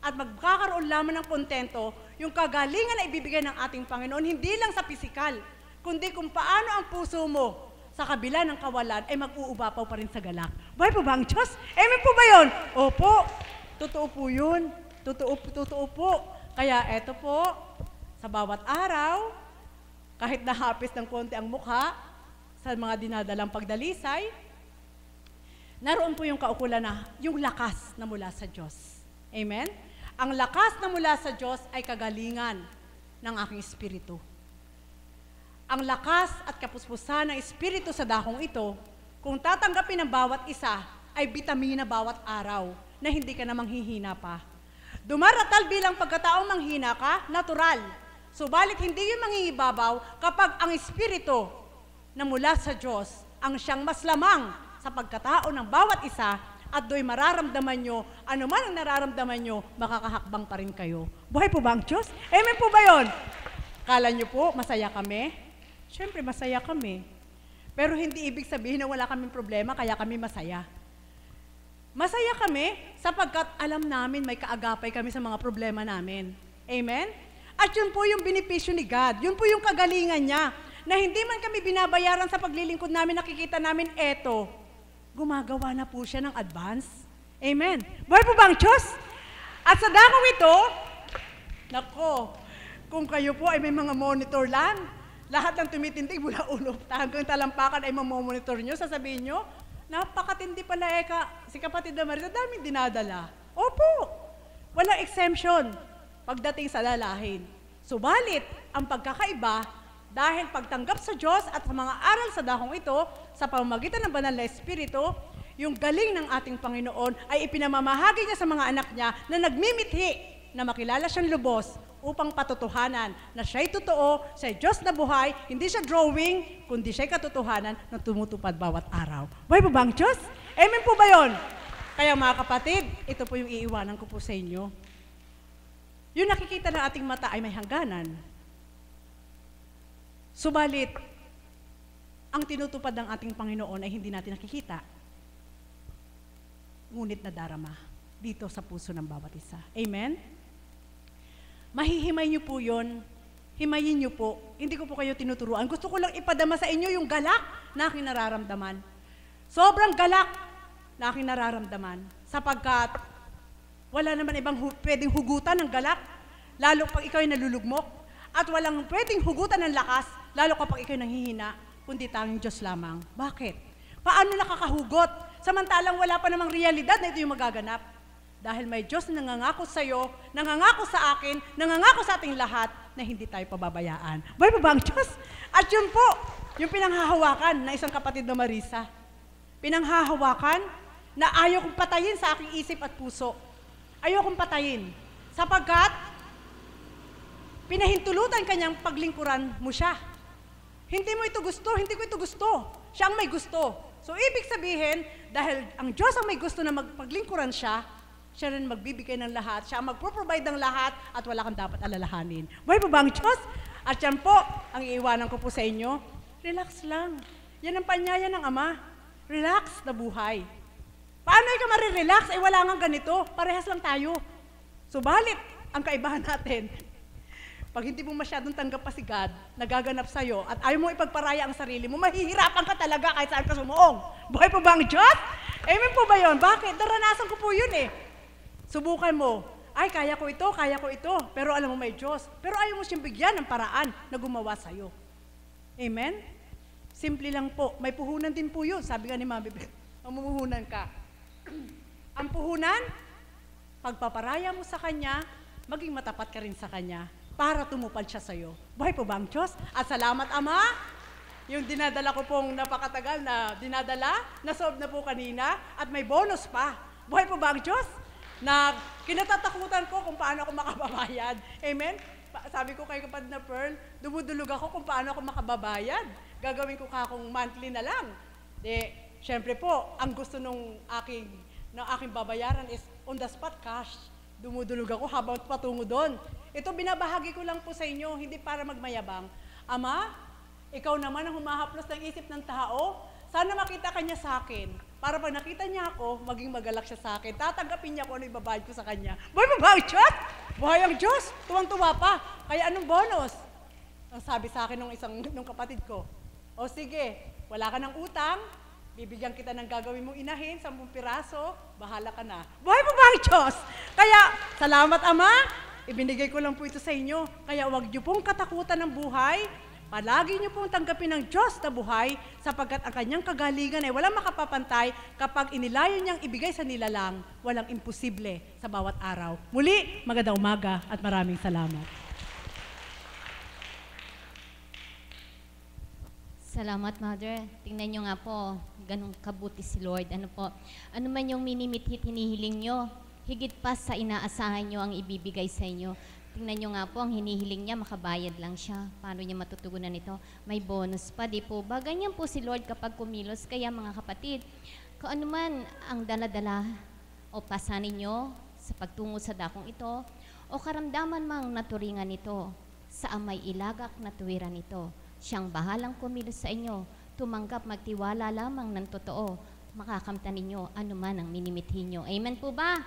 at magkakaroon lamang ng kontento, yung kagalingan na ibibigay ng ating Panginoon, hindi lang sa pisikal, kundi kung paano ang puso mo sa kabila ng kawalan ay mag-uubapaw pa rin sa galak. Buhay po ba ang Diyos? Amen po ba yun? Opo, totoo po yun. Totoo po. Kaya eto po, sa bawat araw, kahit nahapis ng konti ang mukha sa mga dinadalang pagdalisay, naroon po yung kaukulan na, yung lakas na mula sa Diyos. Amen? Ang lakas na mula sa Diyos ay kagalingan ng aking espiritu. Ang lakas at kapuspusan ng espiritu sa dahong ito, kung tatanggapin ng bawat isa, ay bitamina bawat araw na hindi ka na manghihina pa. Dumaratal bilang pagkataong manghina ka, natural. Subalit hindi yung mangingibabaw kapag ang espiritu na mula sa Diyos ang siyang mas lamang sa pagkatao ng bawat isa at do'y mararamdaman nyo, ano man ang nararamdaman nyo, makakahakbang pa rin kayo. Buhay po ba ang Diyos? Amen po ba yun? Kala nyo po, masaya kami? Siyempre, masaya kami. Pero hindi ibig sabihin na wala kaming problema, kaya kami masaya. Masaya kami sapagkat alam namin may kaagapay kami sa mga problema namin. Amen? At yun po yung benepisyo ni God. Yun po yung kagalingan niya. Na hindi man kami binabayaran sa paglilingkod namin, nakikita namin eto. Gumagawa na po siya ng advance. Amen. Buhay po ba ang Diyos? At sa dakong ito, nako, kung kayo po ay may mga monitor lang, lahat ng tumitindig mula ulo hanggang talampakan ay mamomonitor nyo, sasabihin nyo, napakatindi pala si kapatid na Marisa, daming dinadala. Opo, walang exemption pagdating sa lalahin. Subalit, ang pagkakaiba, dahil pagtanggap sa Diyos at sa mga aral sa dahong ito, sa pamamagitan ng banal na Espiritu, yung galing ng ating Panginoon ay ipinamamahagi niya sa mga anak niya na nagmimithi na makilala siyang lubos upang patutuhanan na siya'y totoo, siya'y Diyos na buhay, hindi siya drawing, kundi siya'y katotohanan na tumutupad bawat araw. Buhay po ba ang Diyos? Amen po ba yun? Kaya mga kapatid, ito po yung iiwanan ko po sa inyo. Yung nakikita ng ating mata ay may hangganan. Subalit, ang tinutupad ng ating Panginoon ay hindi natin nakikita. Ngunit nadarama dito sa puso ng bawat isa. Amen? Mahihimay niyo po yun. Himayin niyo po. Hindi ko po kayo tinuturuan. Gusto ko lang ipadama sa inyo yung galak na aking nararamdaman. Sobrang galak na aking nararamdaman. Sapagkat wala naman ibang pwedeng hugutan ng galak, lalo pag ikaw ay nalulugmok, at walang pwedeng hugutan ng lakas, lalo kapag ikaw nanghihina, kundi tanging Diyos lamang. Bakit? Paano nakakahugot? Samantalang wala pa namang realidad na ito yung magaganap. Dahil may Diyos na nangangako sa iyo, nangangako sa akin, nangangako sa ating lahat na hindi tayo pababayaan. Buhay pa ba ang Diyos? At yun po, yung pinanghahawakan na isang kapatid na Marisa. Pinanghahawakan na ayaw kong patayin sa aking isip at puso. Ayaw kong patayin. Sapagkat, pinahintulutan kanyang paglingkuran mo siya. Hindi mo ito gusto, hindi ko ito gusto. Siya ang may gusto. So, ibig sabihin, dahil ang Diyos ang may gusto na magpaglingkuran siya, siya rin magbibigay ng lahat, siya ang magpro-provide ng lahat, at wala kang dapat alalahanin. Buhay po ba ang Diyos? At yan po, ang iiwanan ko po sa inyo, relax lang. Yan ang panyaya ng Ama. Relax na buhay. Paano ikaw marirelax? Eh, wala nga ganito. Parehas lang tayo. Subalit, ang kaibahan natin, pag hindi mo masyadong tanggap pa si God, nagaganap sa'yo, at ayaw mo ipagparaya ang sarili mo, mahihirapan ka talaga kahit saan ka sumuong. Buhay po ba ang Diyos? Amen po ba yun? Bakit? Naranasan ko po yun eh. Subukan mo, ay kaya ko ito, pero alam mo may Diyos. Pero ayaw mo siyang bigyan ng paraan na gumawa sa'yo. Amen? Simple lang po. May puhunan din po yun. Sabi nga ni Mami Beth, mamumuhunan ka. Ang puhunan, pagpaparaya mo sa Kanya, maging matapat ka rin sa Kanya para tumupad siya sa'yo. Buhay po ba ang Diyos? At salamat, Ama. Yung dinadala ko pong napakatagal na dinadala, nasolve na po kanina, at may bonus pa. Buhay po ba ang Diyos? na kinatatakutan ko kung paano ako makababayad. Amen? Sabi ko kay kapatid na Pearl, dumudulog ako kung paano ako makababayad. Gagawin ko kakong monthly na lang. Syempre po, ang gusto ng aking babayaran is on the spot cash. Dumudulog ako habang patungo doon. Ito binabahagi ko lang po sa inyo, hindi para magmayabang. Ama, ikaw naman ang humahaplos ng isip ng tao. Sana makita ka niya sa akin. Para pag nakita niya ako, maging magalak siya sa akin. Tatanggapin niya kung ano ibabayad ko sa kanya. Buhay Diyos! Buhay ang Diyos! Tuwang-tuwa pa. Kaya anong bonus? Ang sabi sa akin nung kapatid ko, o sige, wala ka ng utang, bibigyan kita ng gagawin mong inahin, 10 piraso, bahala ka na. Buhay ang Diyos! Kaya, salamat Ama, ibinigay ko lang po ito sa inyo. Kaya huwag niyo pong katakutan ng buhay. Palagi niyo pong tanggapin ng Diyos na buhay sapagkat ang kanyang kagalingan ay walang makapapantay kapag inilayo niyang ibigay sa nilalang, walang imposible sa bawat araw. Muli, magandang umaga at maraming salamat. Salamat, Mother. Tingnan nyo nga po, ganun kabuti si Lord. Ano man yung minimit hinihiling nyo, higit pa sa inaasahan nyo ang ibibigay sa inyo. Tingnan nyo nga po, ang hinihiling niya, makabayad lang siya. Paano niya matutugunan ito? May bonus pa, di po ba? Ganyan po si Lord kapag kumilos. Kaya mga kapatid, kung ano man ang daladala o pasanin nyo sa pagtungo sa dakong ito, o karamdaman mang naturingan ito, sa amay ilagak na tuwiran ito, siyang bahalang kumilos sa inyo, tumanggap magtiwala lamang ng totoo, makakamtan ninyo ano man ang minimithin nyo. Amen po ba?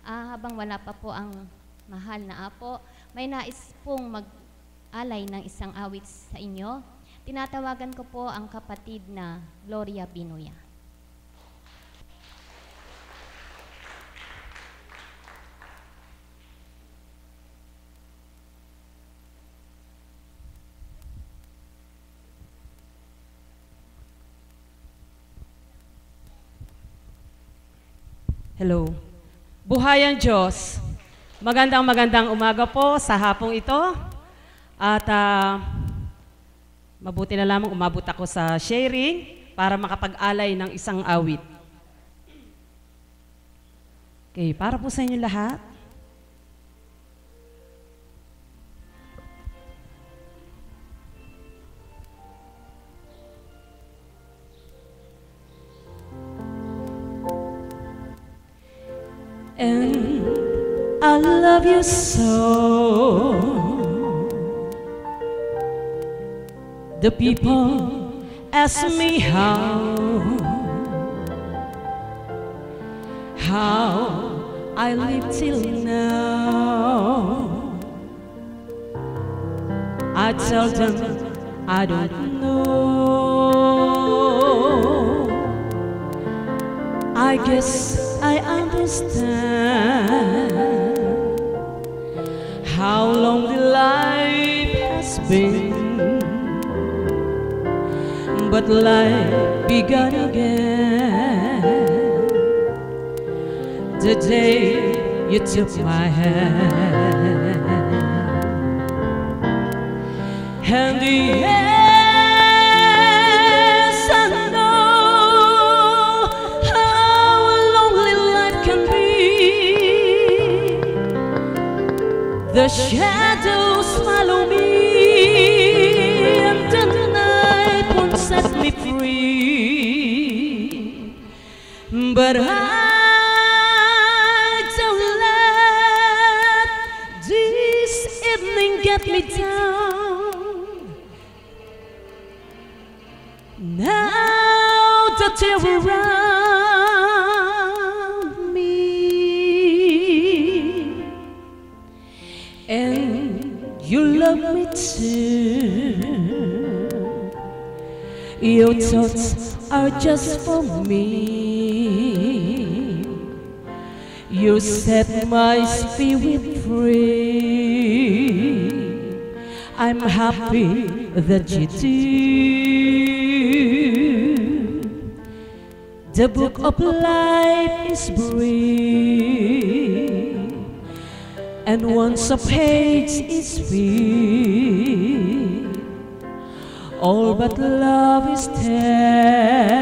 Habang wala pa po ang mahal na apo, may nais pong mag-alay ng isang awit sa inyo. Tinatawagan ko po ang kapatid na Gloria Binuya. Hello. Buhay ang Diyos. Magandang umaga po sa hapong ito. At mabuti na lamang umabot ako sa sharing para makapag-alay ng isang awit. Okay, para po sa inyo lahat. And I love you so. The people ask me how I live till now. I tell them I don't know. I guess I understand how lonely life has been, but life began again the day you took my hand. And yes, I know how lonely life can be. The shadows follow me, and the night won't set me free. But I don't let this evening get me down. Now that you're around me, and you love me too, your thoughts are just for me. You set my spirit free. I'm happy that you do. The book of life is brief, and once a page is filled, all but love is dead.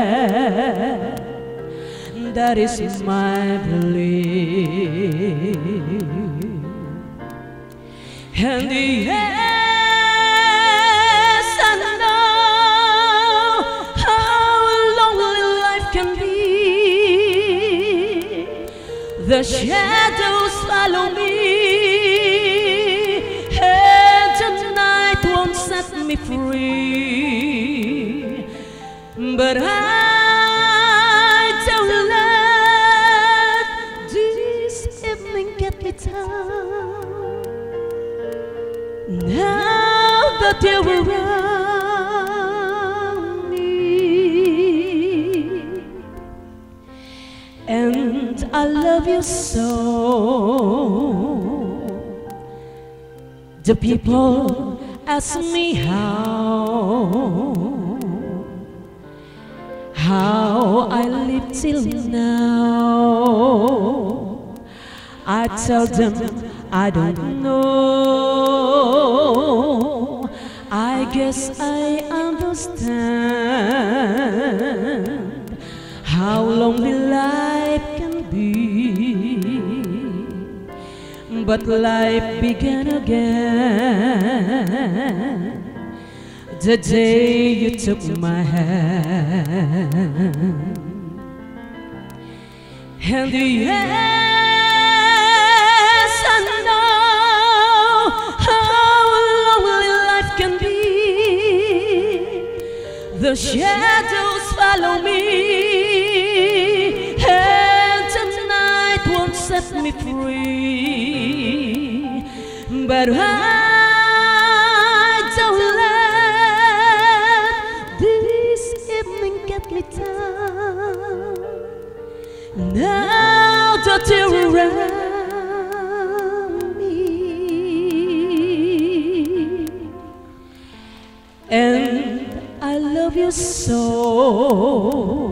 that is my belief. And yes, I know how lonely life can be. The shadows follow me, and the night won't set me free. But I don't let this evening get me down. Now that you're around me, and I love you so. The people ask me how I live till now. I tell them I don't know. I guess I understand how lonely life can be. But life began again the day you took my hand. And yes, I know how lonely life can be. The shadows follow me, and tonight won't set me free. But I don't let this evening get me down. Now that you're around me, and I love you so,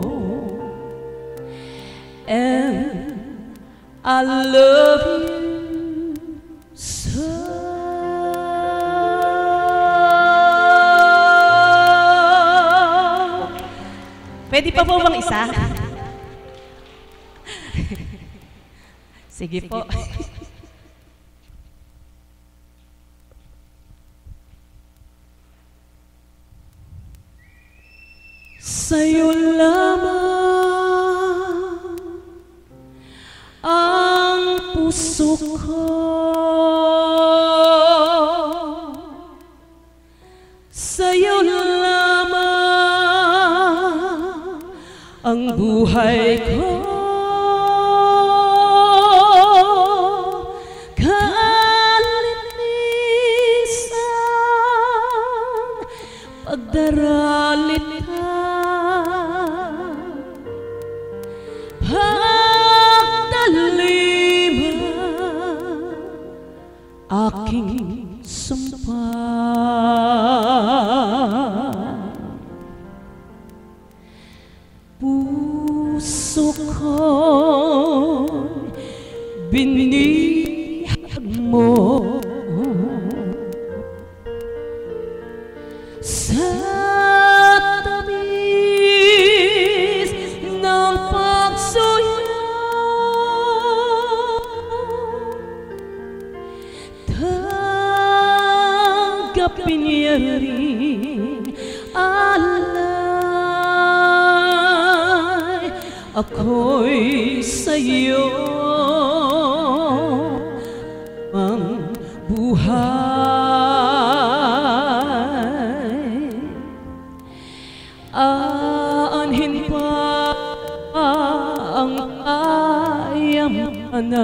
and I love you so. Pwede pa po bang isa? Sige po. Sa'yo lamang ang puso ko, sa'yo lamang ang buhay ko. Pagdaralit ka, pagdaliman, aking sumpa. Puso ko'y binihag mo sa tamis ng pagsuyo. Tanggapin niya rin alay, ako'y sa'yo ang buhay. Aanhin pa ang kayamanan,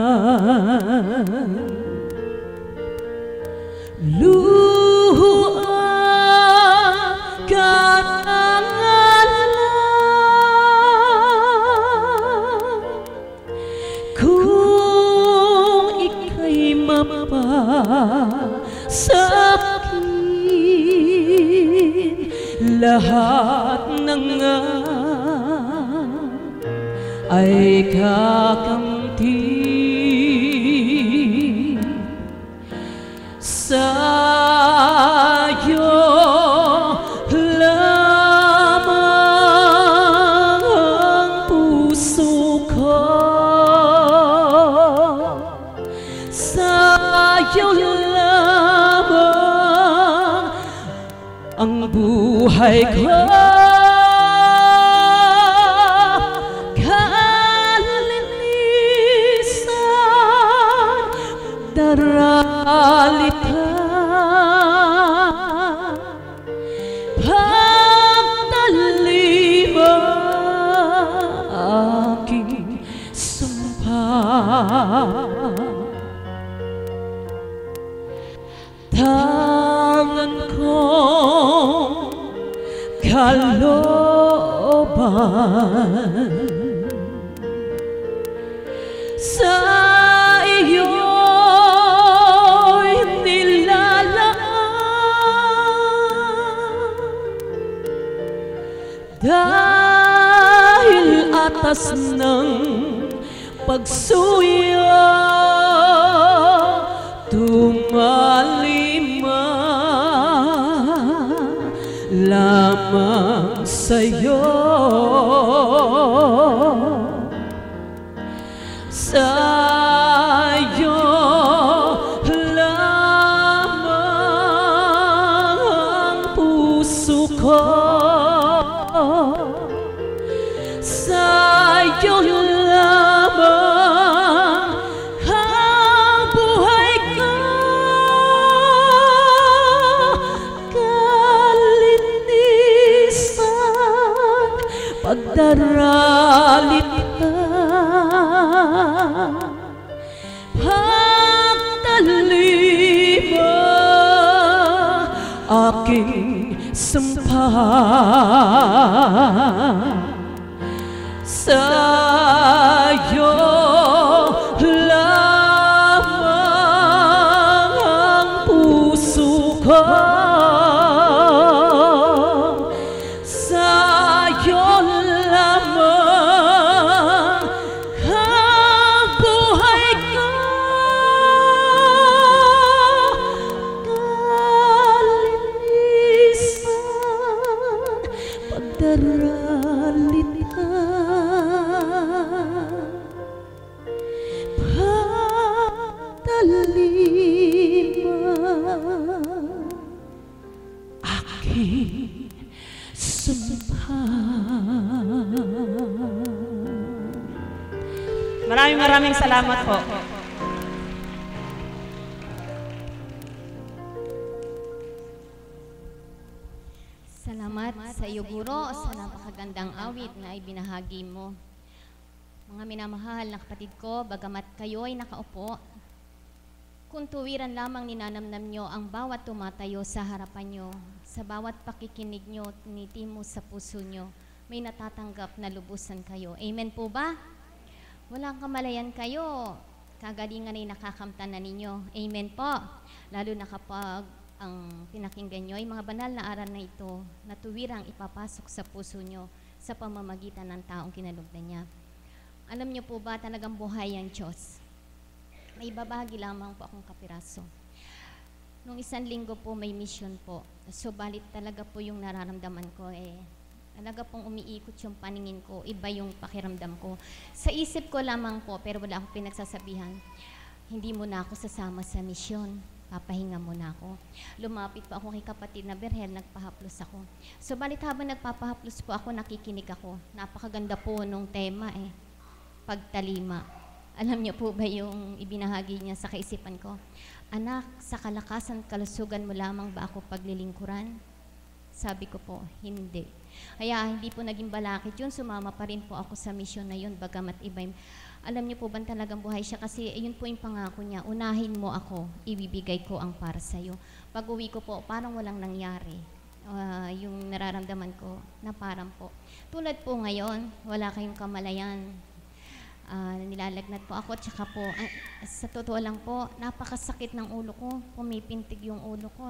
luha katangalan, kung ika'y mapasakit, lahat ng nga ay kakamti. Sa'yo lamang ang puso ko, buhay ko. Kalinisan, daralita, pagtalima, aking sumpa. Tangan kong kalooban sa iyo'y nilalaan, dahil atas ng pagsuya tumalima lamang sa'yo, sa'yo lamang ang puso ko, sa'yo lamang ang buhay ko. Kalinisan, pagdaralit ka, pagtalima, aking sumpa. Sa'yo lamang ang puso ko, sa'yo lamang ang buhay ko. Kalinisan, pagdaralit ka, pagtalima, aking sumpa. Maraming salamat po. Salamat sa iyo, Guro, sa napakagandang awit na ibinahagi mo. Mga minamahal na kapatid ko, bagamat kayo ay nakaupo, kung tuwiran lamang ninanamnam nyo ang bawat tumatayo sa harapan nyo, sa bawat pakikinig nyo, tiniti mo sa puso nyo, may natatanggap na lubusan kayo. Amen po ba? Walang kamalayan kayo, kagalingan ay nakakamtan na ninyo. Amen po. Lalo na kapag ang pinakinggan nyo ay mga banal na aral na ito na tuwirang ipapasok sa puso nyo sa pamamagitan ng taong kinalugdan niya. Alam nyo po ba, talagang buhay ang Diyos. May babahagi lamang po akong kapiraso. Nung 1 linggo po may mission po. Subalit talaga po yung nararamdaman ko talaga pong umiikot yung paningin ko, iba yung pakiramdam ko. Sa isip ko lamang po, pero wala akong pinagsasabihan, hindi mo na ako sasama sa mission. Papahinga muna ako. Lumapit po ako kay kapatid na Berhel, nagpahaplos ako. Subalit habang nagpapahaplos po ako, nakikinig ako. Napakaganda po nung tema pagtalima. Alam niyo po ba yung ibinahagi niya sa kaisipan ko? Anak, sa kalakasan kalusugan mo lamang ba ako paglilingkuran? Sabi ko po, hindi. Kaya hindi po naging balakid yun, sumama pa rin po ako sa mission na yun, bagamat iba. Alam niyo po ba talagang buhay siya? Kasi yun po yung pangako niya, unahin mo ako, ibibigay ko ang para sa'yo. Pag uwi ko po, parang walang nangyari. Yung nararamdaman ko na parang po. Tulad po ngayon, wala kayong kamalayan. Nilalagnat po ako, tsaka po, sa totoo lang po, napakasakit ng ulo ko, pumipintig yung ulo ko.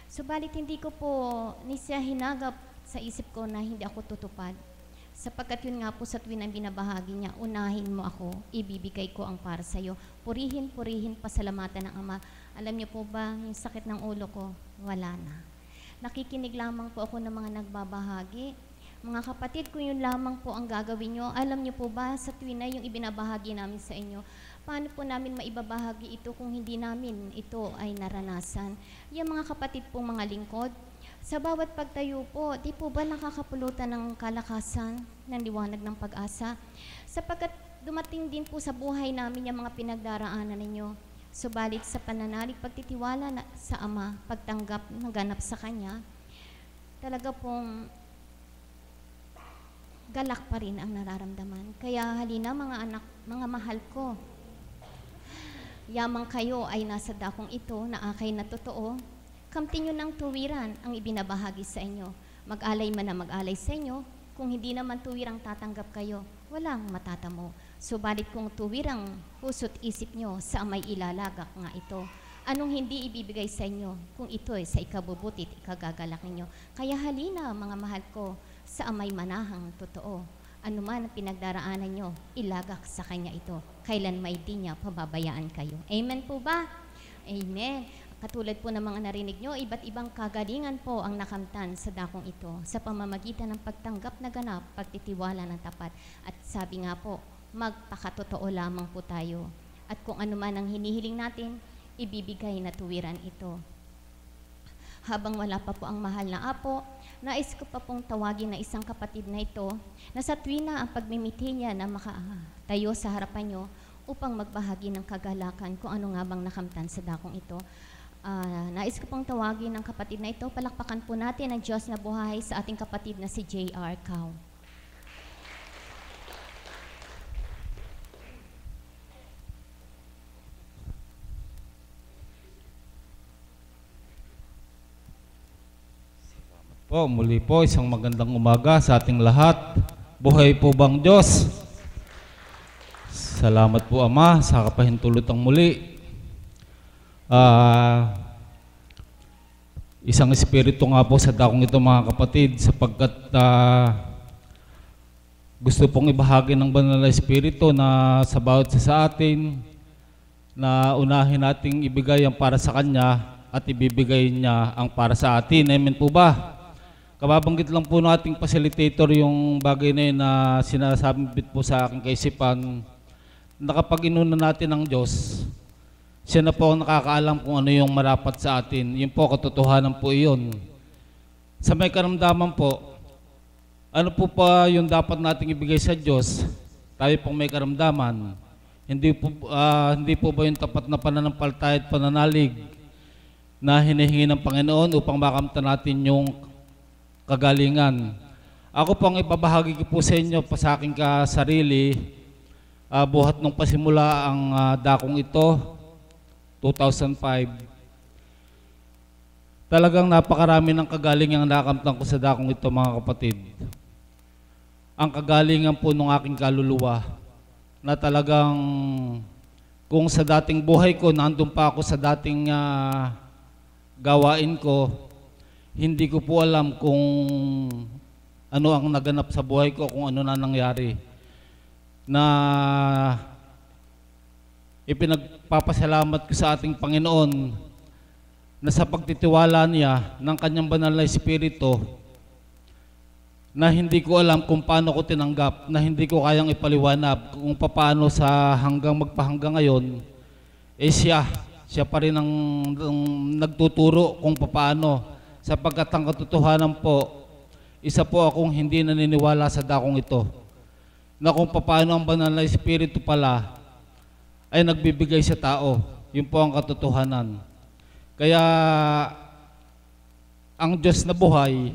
Subalit hindi ko po siya hinagap sa isip ko na hindi ako tutupad. Sapagkat yun nga po sa tuwin ang binabahagi niya, unahin mo ako, ibibigay ko ang para sa'yo. Purihin, pasalamatan ng Ama. Alam niyo po ba, yung sakit ng ulo ko, wala na. Nakikinig lamang po ako ng mga nagbabahagi. Mga kapatid, kung yun lamang po ang gagawin nyo, alam niyo po ba, sa tuwin na yung ibinabahagi namin sa inyo, paano po namin maibabahagi ito kung hindi namin ito ay naranasan? Yung mga kapatid pong mga lingkod, Sa bawat pagtayo po, di po ba nakakapulutan ng kalakasan, ng liwanag ng pag-asa? Sapagkat dumating din po sa buhay namin yung mga pinagdaraanan ninyo. Subalit sa pananalig, pagtitiwala sa Ama, pagtanggap ng ganap sa Kanya, talaga pong galak pa rin ang nararamdaman. Kaya halina mga anak, mga mahal ko, yamang kayo ay nasa dakong ito na akay na totoo, kamtin nyo ng tuwiran ang ibinabahagi sa inyo. Mag-alay man na mag-alay sa inyo, kung hindi naman tuwirang tatanggap kayo, walang matatamo. Subalit kung tuwirang puso't isip nyo sa amay ilalagak nga ito, anong hindi ibibigay sa inyo kung ito ay sa ikabubutit, ikagagalak ninyo. Kaya halina mga mahal ko, sa amay manahang totoo. Ano man ang pinagdaraanan nyo, ilagak sa Kanya ito. Kailan may di niya pababayaan kayo. Amen po ba? Amen. Katulad po ng mga narinig nyo, iba't ibang kagalingan po ang nakamtan sa dakong ito sa pamamagitan ng pagtanggap na ganap, pagtitiwala ng tapat. At sabi nga po, magpakatotoo lamang po tayo. At kung ano man ang hinihiling natin, ibibigay na tuwiran ito. Habang wala pa po ang mahal na apo, nais ko pa pong tawagin na isang kapatid na ito na sa tuwina ang pagmimiti niya na makatayo sa harapan nyo upang magbahagi ng kagalakan kung ano nga bang nakamtan sa dakong ito. Nais ko pong tawagin ng kapatid na ito. Palakpakan po natin ang Diyos na buhay sa ating kapatid na si J.R. Cao. Po, muli po isang magandang umaga sa ating lahat. Buhay po bang Diyos? Salamat po Ama sa kapahintulotang muli. Isang espiritu nga po sa dakong ito mga kapatid sapagkat gusto pong ibahagi ng banal na espiritu na sa bawat sa atin na unahin nating ibigay ang para sa Kanya at ibibigay niya ang para sa atin. Amen po ba? Kababanggit lang po ng ating facilitator yung bagay na yun na sinasabit po sa aking kaisipan na kapag inuna natin ang Diyos, siya na po ang nakakaalam kung ano yung marapat sa atin. Yun po, katotohanan po iyon. Sa may karamdaman po, ano po pa yung dapat nating ibigay sa Diyos? Tayo pong may karamdaman. Hindi po ba yung tapat na pananampalataya at pananalig na hinihingi ng Panginoon upang makamtan natin yung kagalingan. Ako pong ipabahagi ko po sa inyo pa sa aking sarili, buhat nung pasimula ang dakong ito, 2005. Talagang napakarami ng kagalingan ang nakamtan ko sa dakong ito mga kapatid. Ang kagalingan po ng aking kaluluwa na talagang kung sa dating buhay ko, nandun pa ako sa dating gawain ko, hindi ko po alam kung ano ang naganap sa buhay ko, kung ano na nangyari. Na ipinagpapasalamat ko sa ating Panginoon na sa pagtitiwala niya ng Kanyang banal na Espiritu na hindi ko alam kung paano ko tinanggap, na hindi ko kayang ipaliwanag kung paano sa magpahanggang ngayon, siya pa rin ang nagtuturo kung paano. Sapagkat ang katotohanan po, isa po akong hindi naniniwala sa dakong ito. Na kung paano ang banal na Espiritu pala ay nagbibigay sa tao. Yun po ang katotohanan. Kaya ang Diyos na buhay,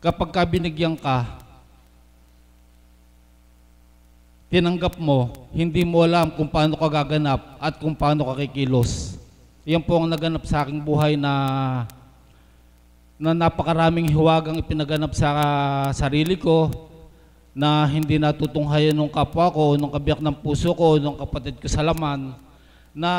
kapag binigyan ka, tinanggap mo, hindi mo alam kung paano ka gaganap at kung paano ka kikilos. Yan po ang naganap sa aking buhay na napakaraming hiwagang ipinaganap sa sarili ko na hindi natutunghayan ng kapwa ko, ng kabiyak ng puso ko, ng kapatid ko sa laman, na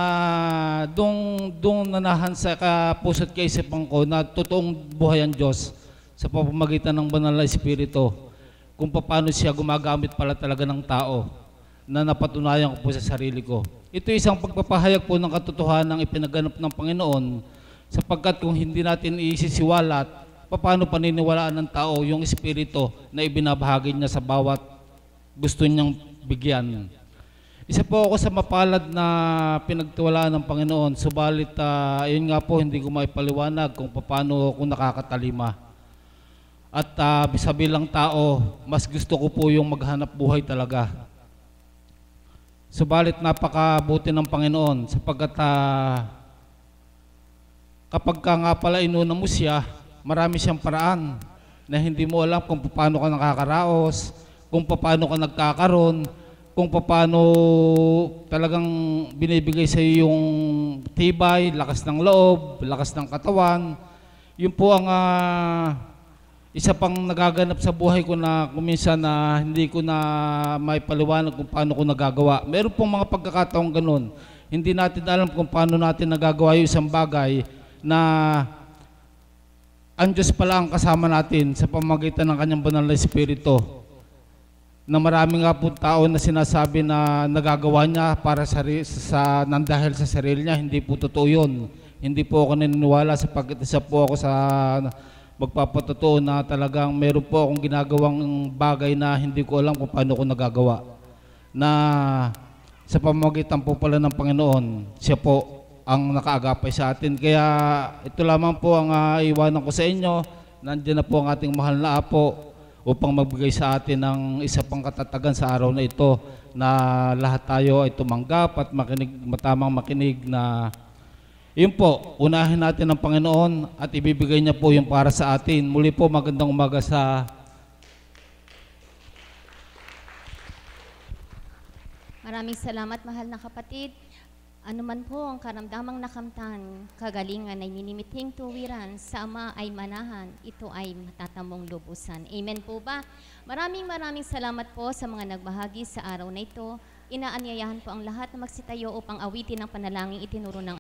doon nanahan sa puso't kaisipan ko na totoong buhay ang Diyos sa pamamagitan ng banal na Espiritu, kung paano siya gumagamit pala talaga ng tao na napatunayan ko po sa sarili ko. Ito isang pagpapahayag po ng katotohanan ng ipinaganap ng Panginoon. Sapagkat kung hindi natin isisiwalat, paano paniniwalaan ng tao yung espiritu na ibinabahagi niya sa bawat gusto niyang bigyan. Isa po ako sa mapalad na pinagtiwalaan ng Panginoon, subalit yun nga po hindi ko maipaliwanag kung paano ako nakakatalima. At sa bilang tao, mas gusto ko po yung maghanap buhay talaga. Subalit napakabuti ng Panginoon sapagkat kapag ka nga pala inuna mo siya, marami siyang paraan na hindi mo alam kung paano ka nakakaraos, kung paano ka nagkakaroon, kung paano talagang binibigay sa iyo yung tibay, lakas ng loob, lakas ng katawan. Yun po ang isa pang nagaganap sa buhay ko na kuminsan na hindi ko na maipaliwanag kung paano ko nagagawa. Meron pong mga pagkakataong ganun. Hindi natin alam kung paano natin nagagawa yung isang bagay na ang Diyos pala ang kasama natin sa pamamagitan ng kanyang banal na Espiritu. Na marami nga po tao na sinasabi na nagagawa niya para dahil sa sarili niya, hindi po totoo yun. Hindi po ako naniniwala sapagkat isa po ako sa magpapatotoo na talagang meron po akong ginagawang bagay na hindi ko alam kung paano ko nagagawa. Na sa pamamagitan po pala ng Panginoon, siya po ang nakaagapay sa atin. Kaya ito lamang po ang iwanan ko sa inyo. Nandiyan na po ang ating mahal na Apo upang magbigay sa atin ng isa pang katatagan sa araw na ito na lahat tayo ay tumanggap at matamang makinig na yun po, unahin natin ang Panginoon at ibibigay niya po yung para sa atin. Muli po, magandang umaga sa... Maraming salamat, mahal na kapatid. Ano man po ang karamdamang nakamtan, kagalingan ay minimiting tuwiran, sa Ama ay manahan, ito ay matatamong lubusan. Amen po ba? Maraming salamat po sa mga nagbahagi sa araw na ito. Inaanyayahan po ang lahat na magsitayo upang awitin ang panalangin itinuro ng